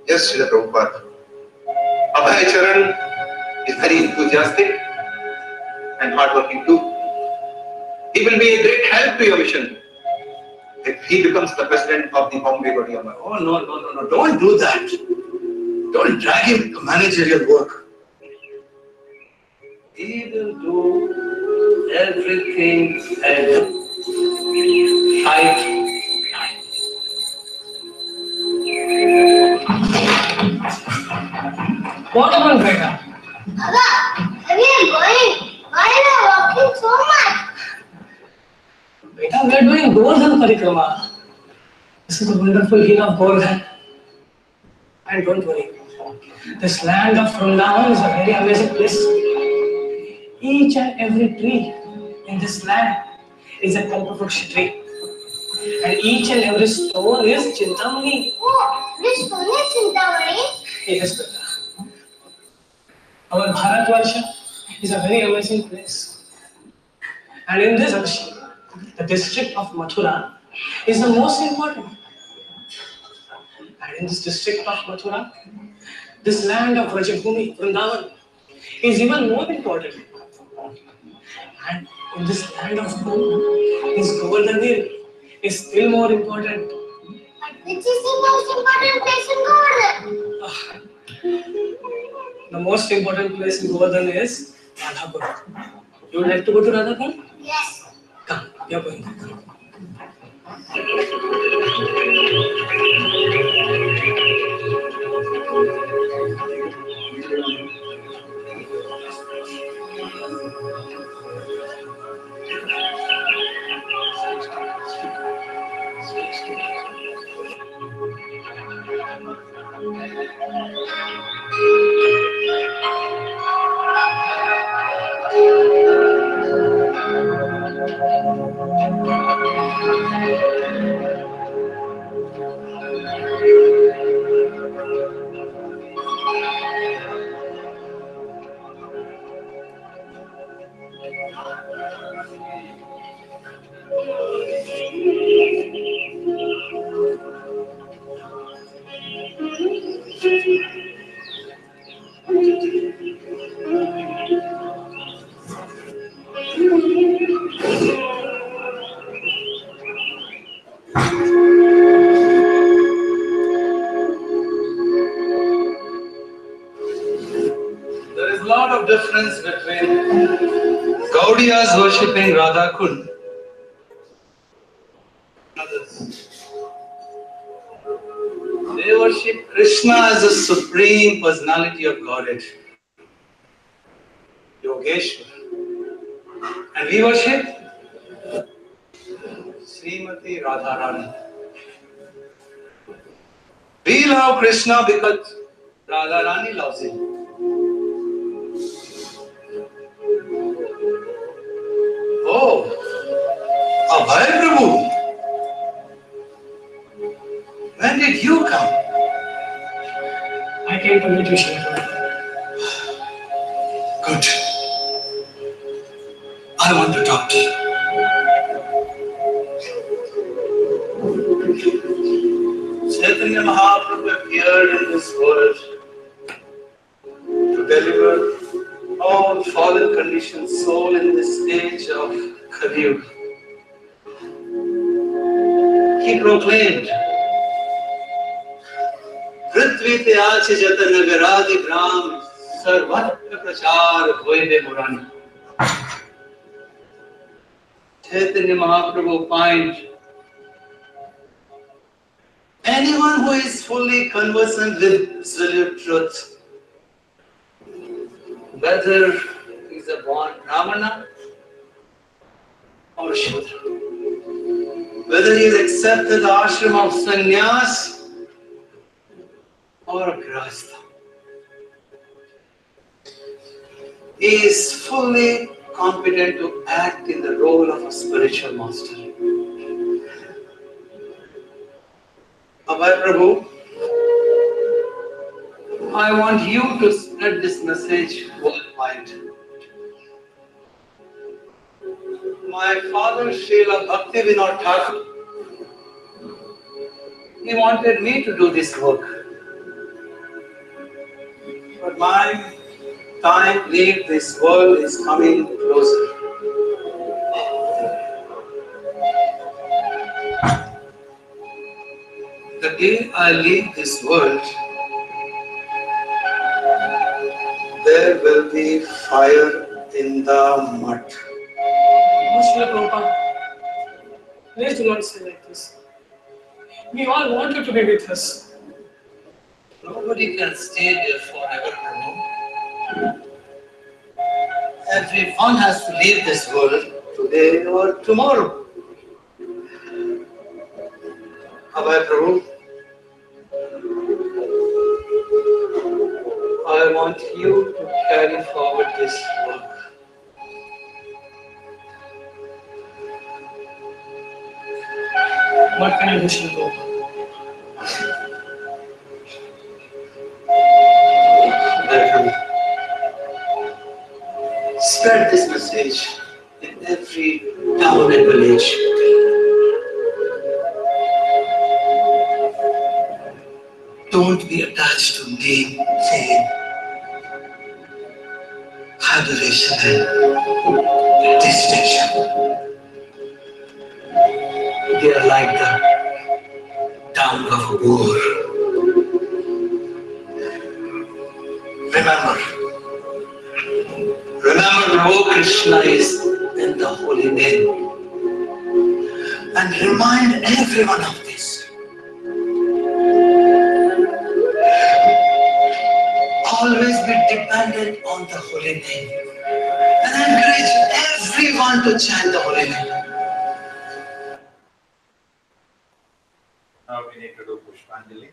[SPEAKER 19] Yes, Srila Prabhupada. Abhay Charan is very enthusiastic and hardworking too. He will be a great help to your mission if he becomes the president of the Bombay Gaudiya Math.
[SPEAKER 15] Oh, no. Don't do that. Don't drag him to managerial work. He will do everything at right.
[SPEAKER 18] What about Beta?
[SPEAKER 3] Baba, where are you going? Why are you walking so much?
[SPEAKER 18] Beta, we are doing Govardhan Parikrama. This is a wonderful hill of Govardhan. And don't worry, this land of Vrindavan is a very amazing place. Each and every tree in this land is a Kalpavruksha tree. And each and every stone is Chintamani.
[SPEAKER 3] Oh, this one is Chintamani.
[SPEAKER 18] Yes, brother. Our Bharatvarsha is a very amazing place. And in this Varshi, the district of Mathura is the most important. And in this district of Mathura, this land of Vrajabhumi, Vrindavan, is even more important. And in this land of Guru, this Govardhan Hill is still more important.
[SPEAKER 3] Which is the most important place in Govardhan?
[SPEAKER 18] The most important place in Govardhan is Radhapur. You would like to go to Radhapur?
[SPEAKER 3] Yes.
[SPEAKER 18] Come, you are going.
[SPEAKER 15] There is a lot of difference between Gaudiyas worshipping Radha Kund and others. They worship Krishna as the supreme personality of Godhead, Yogeshwar. And we worship Srimati Radharani. We love Krishna because Radharani loves him. Oh, Abhay Prabhu, when did you come?
[SPEAKER 18] I came to meet you, Shankar.
[SPEAKER 15] Good. I want to talk to you. Chaitanya Mahaprabhu appeared in this world to deliver all fallen conditioned soul in this age of Kali Yuga. He proclaimed, Prithvi te aache jata nagaradi gram sarvatra prachar hoide murani. Chaitanya Mahaprabhu opined, anyone who is fully conversant with absolute truth, whether he is a born Brahmana or Shudra, whether he has accepted the ashram of sannyas or a grahastha, he is fully competent to act in the role of a spiritual master. Abhay Prabhu, I want you to spread this message worldwide. My father, Srila Bhaktisiddhanta Thakur, he wanted me to do this work. But my time to leave this world is coming closer. The day I leave this world, there will be fire in the mud.
[SPEAKER 18] Srila Prabhupada, please do not say like this. We all want you to be with us.
[SPEAKER 15] Nobody can stay there forever, Prabhu. Everyone has to leave this world today or tomorrow. Abhay Prabhu, I want you to carry forward this work.
[SPEAKER 18] What can I do, Srila Prabhupada?
[SPEAKER 15] Spread this message in every town and village. Don't be attached to name, fame, adoration, and distinction. They are like the tongue of a boar. Remember, Lord Krishna is in the holy name. And remind everyone of this. Always be dependent on the holy name. And I encourage everyone to chant the holy name.
[SPEAKER 1] Now we need to do Pushpanjali.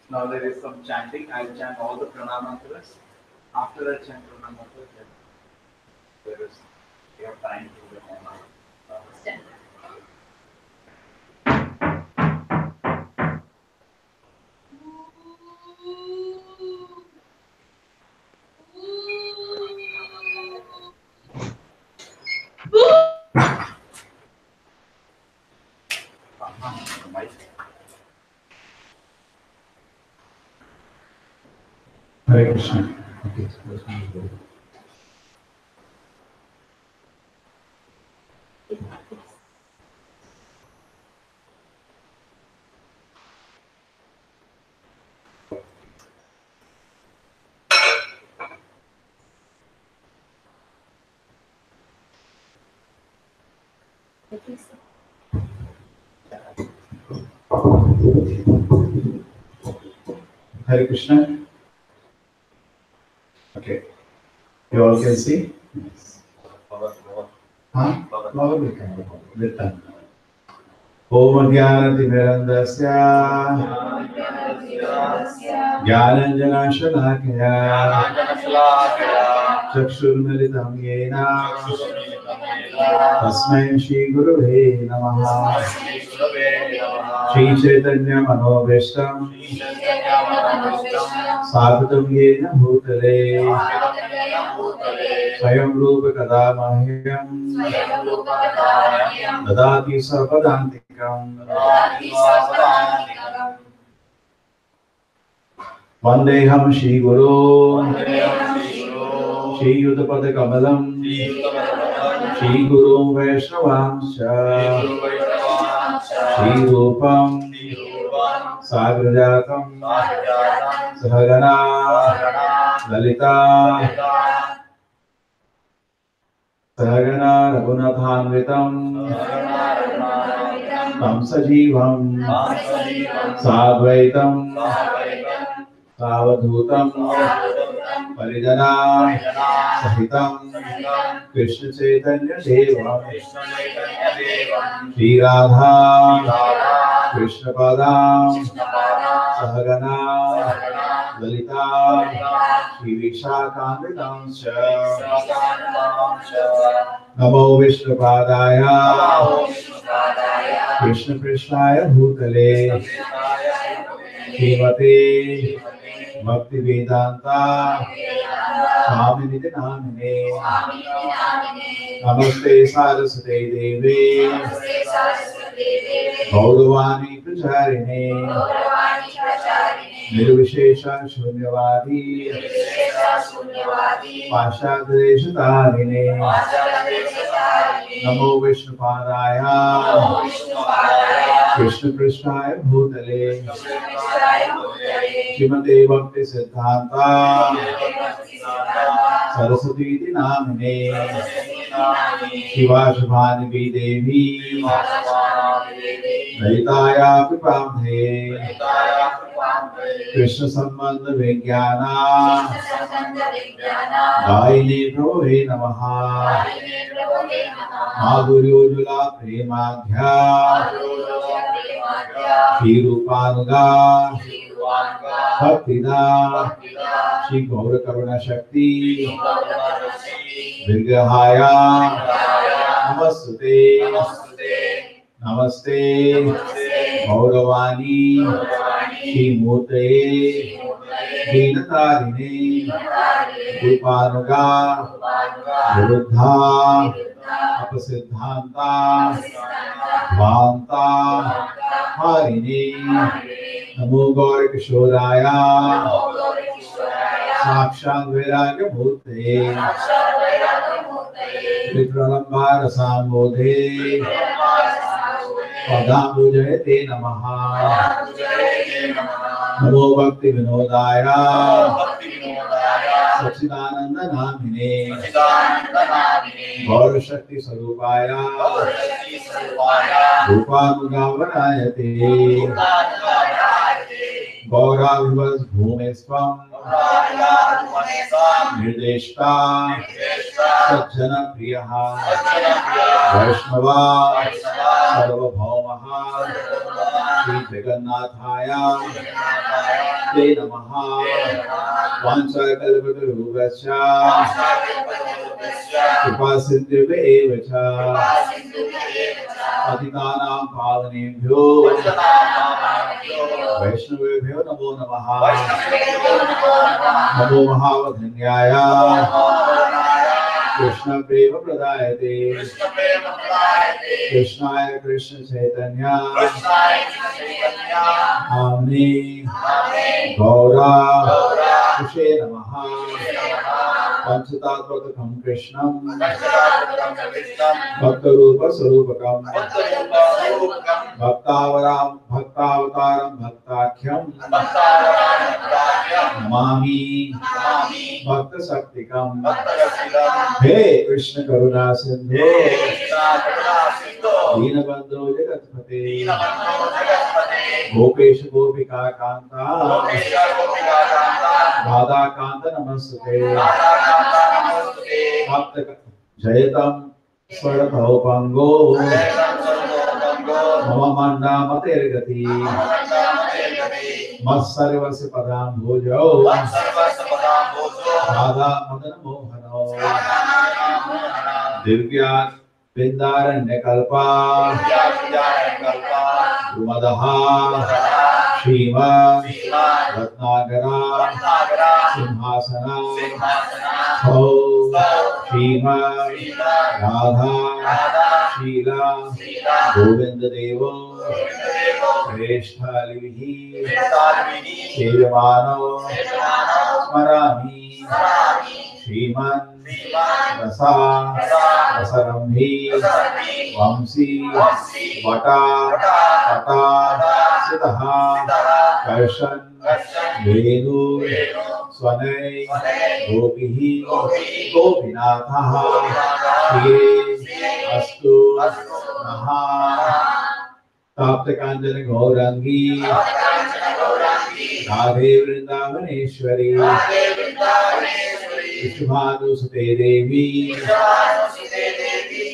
[SPEAKER 1] Now there is some chanting. I'll chant all the pranamantras. After I chant pranamantras, there is you have time to do stand.
[SPEAKER 20] Hare Krishna. Okay, Hare Krishna. Okay. You all can see? Yes. Huh? Written. Om Jnanatimirandasya Jnananjana Shalakaya Chakshurmilitam Yena Tasmai Shri Gurave Namaha Shri Chaitanya Manobhishtam Sadhutam Yena Bhutale Swayam Rupa Kada Mahyam Dadati Sarvadantikam Vandeham Shri Guru Shri Yuddhapada Kamalam Shri Guru Vaishnavamsha Shri Rupam Sagrajatam Sahagana Lalita Sahagana Raghunathanvitam Tam Sajivam Sadvaitam Savadhutam Parijana Sahitam Krishna Chaitanya Devam Shri Radha Krishna Padam Sahagana Lalita Shri Vishakhanvitam Namo Vishnu Padaya Krishna Krishnaya Bhutale Shrimate Bhaktisiddhanta Swami Namine Namaste Saraswate Deve Gauravani Pracharine Nirvishesha Shunyavadi Pashadreshatarine Namo Vishnupadaya Krishna Krishnaya Bhutale Srimate Bhaktisiddhanta Saraswati Namine Shiva Shubhani Devi Laitaya Prabhamhe Krishna Sambandha Vijnana Daine Prabhuve Namaha Madhuryojula Premadhya Shirupanuga Bhaktida Shri Gaura Karuna Shakti Vigrahaya Namastute Namaste Gauravani Shri Murte Dinatarine Rupanuga Viruddha Apasiddhanta Vanta Harine Namo Gaura Kishoraya Sakshat Vairagya Murte Vikralambara Sambodhe Padambujayate Namaha Namo Bhakti Vinodaya Sachidananda Namine Gaura Shakti Sarupaya Rupanugavarayate Gaura Vivas Bhumesvam Nirdeshta Sajjana Priyaha Vaishnava Sarvabhaumaha Shri Jagannathaya Te Namaha Vanchakalpatarubhasya Kripasindhya evacha Patitanam pavanebhyo Vaishnavebhyo namo namaha Namo Mahavadanyaya Krishna Prema Pradayate Krishnaya Krishna Chaitanya Namne Gaura Kushe Namaha Panchatatvakam Krishnam Bhaktarupa Sarupakam Bhaktavaram Bhaktakhyam Namami Bhakta Saktikam Hey Krishna Karuna Sindhu Deenabandhu Jagatpate Gopesha Gopika Kanta Radha Kanta Namaste Bhakta Jayatam Swarataupango Mama Manda Matergati Massarvasya Padam Bhojo Radha Madana Mohano Divya Vindaranya Kalpa Umadaha Shima Ratnagara Simhasana Ho Shima Radha Shila Govinda Devo Krishna Livihi Sevamano Smarami Shriman Rasa Rasarambhi Vamsi Vata Tata Sitaha Karshan Venu Swanai Gopihi Gopinathaha Shri Astu Naha Tapta Kanjana Gaurangi Radhe Vrindavaneshwari Vishnu Sute Devi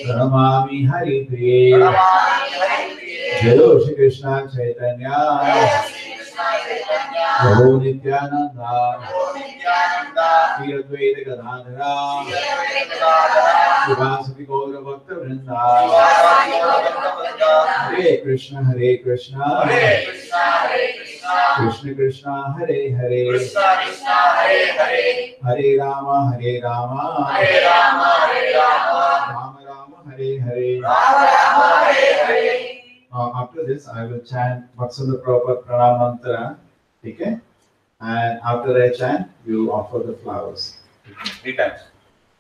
[SPEAKER 20] Pranamami Hari Priye Jayo Shri Krishna Chaitanya Prabhu Nityananda Shri Advaita Gadadhara Shivasati Gaura Bhakta Vrinda Hare Krishna Krishna Krishna Hare Hare, Hare Rama Hare Rama, Rama Rama Hare Hare. After this, I will chant Bhaktisiddhanta Prabhupada Pranam Mantra. Okay? And after I chant, you offer the flowers.
[SPEAKER 1] 3 times.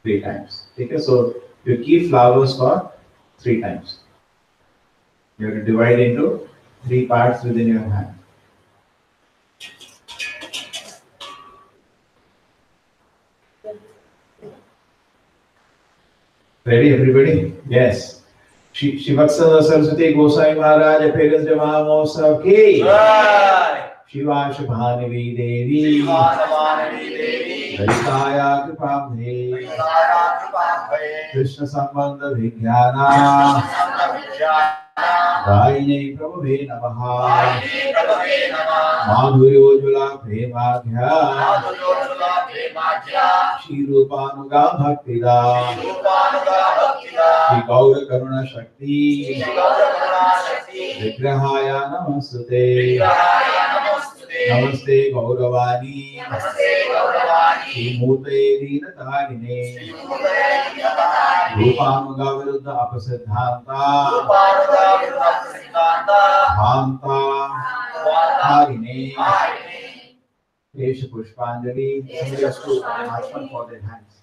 [SPEAKER 20] 3 times. Okay? So you keep flowers for 3 times. You have to divide into 3 parts within your hand. Ready, everybody? Yes. Shivaksana Saraswati Gosai Maharaj appearance de Mahamosam ki. Shiva Shubhanavi Devi. Haritaya Kripabhe. Krishna Sambandha Vijnana. Daine Prabhuve Namaha. Madhuryojjvala Premadhya. Shri Rupanuga Bhaktida. Shri Gaura Karuna Shakti. Vigrahaya Namastute. Namaste Gauravani. Shri Murte Deenatarine. Rupanuga Viruddha Apasiddhanta. Bhanta Harine. Desha Pushpanjali. Somebody has to ask one for their hands.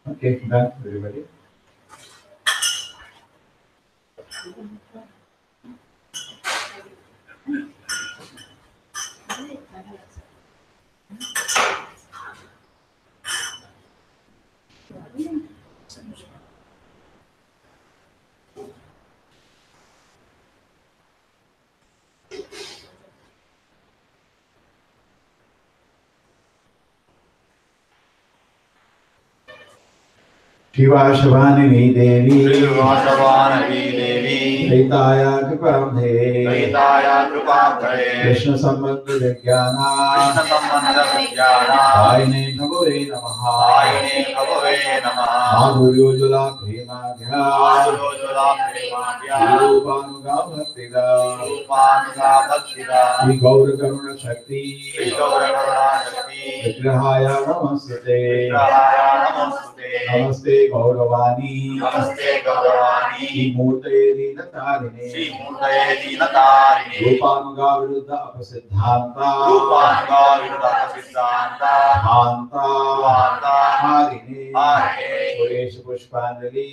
[SPEAKER 20] Okay, done, everybody. Shiva Shabhanini Devi. Haritaya Kripabhe. Krishna Sambandha Vijnana. Daine Prabhuve Namaha. Madhuryojjvala Premadhya. Rupanuga Bhaktida. Shri Gaura Karuna Shakti. Vigrahaya Namastute. Namaste Gauravani. Shri Murte Deenatarine. Rupanuga Viruddha Apasiddhanta. Bhanta Harine. Desha Pushpanjali.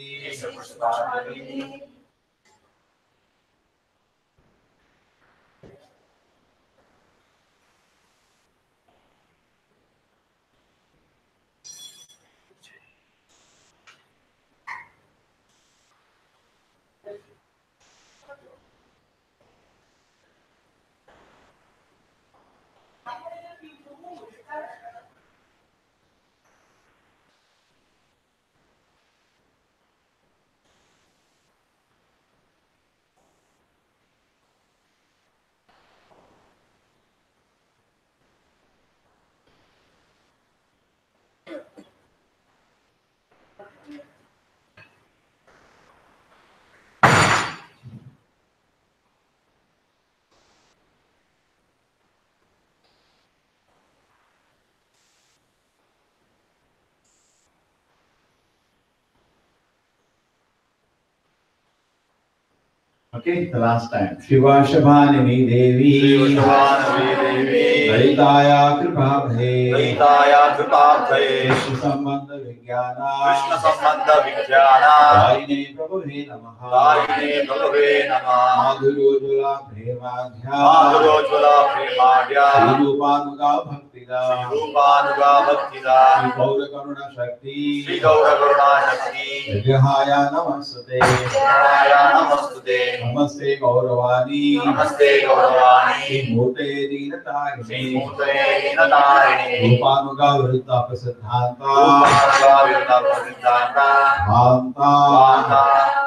[SPEAKER 20] Okay, the last time. Shiva Shabhanini Devi. Vaitaya Kripabhe. Krishna Sambandha Vijnana. Vaine Prabhuve Namaha. Madhurojula Premadhya. Srirupanuga Bhaktida. Sri Gaura Karuna Shakti. Vijahaya Namastate. Namaste Gauravani. Sri Murte Dinatarini. Rupanuga Vritta Prasiddhanta. Bhanta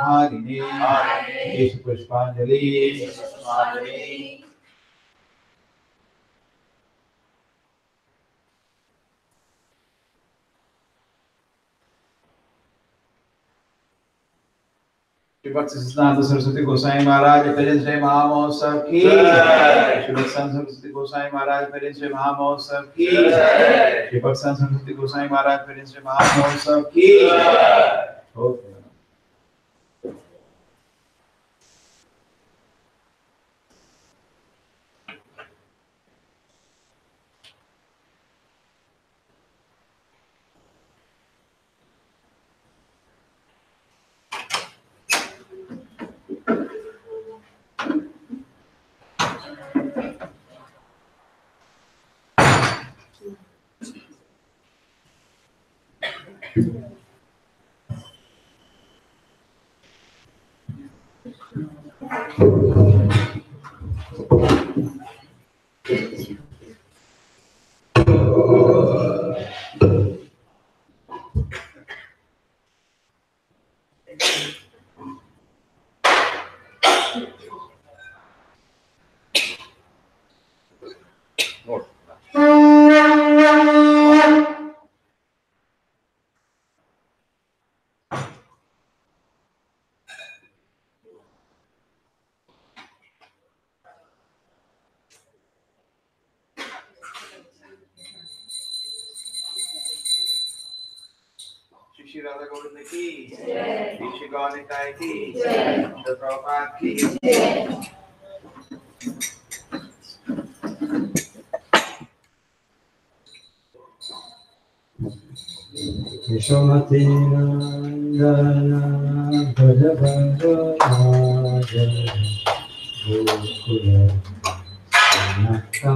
[SPEAKER 20] Harini. Yesu Pushpanjali. Shri Bhaktisiddhanta Saraswati Goswami Maharaj Present Shri Mahamotsav Ki Shri Bhaktisiddhanta Saraswati Goswami Maharaj Present Shri Mahamotsav Ki Shri Bhaktisiddhanta Saraswati Goswami Maharaj Present Shri Mahamotsav Ki. Okay. Shri Radha Govinda ki, Shri Gaunikai ki, Shri Prabhupada ki.
[SPEAKER 6] Vishwamati Nandana Bhaja Bhaja Bhaja Gokula Naka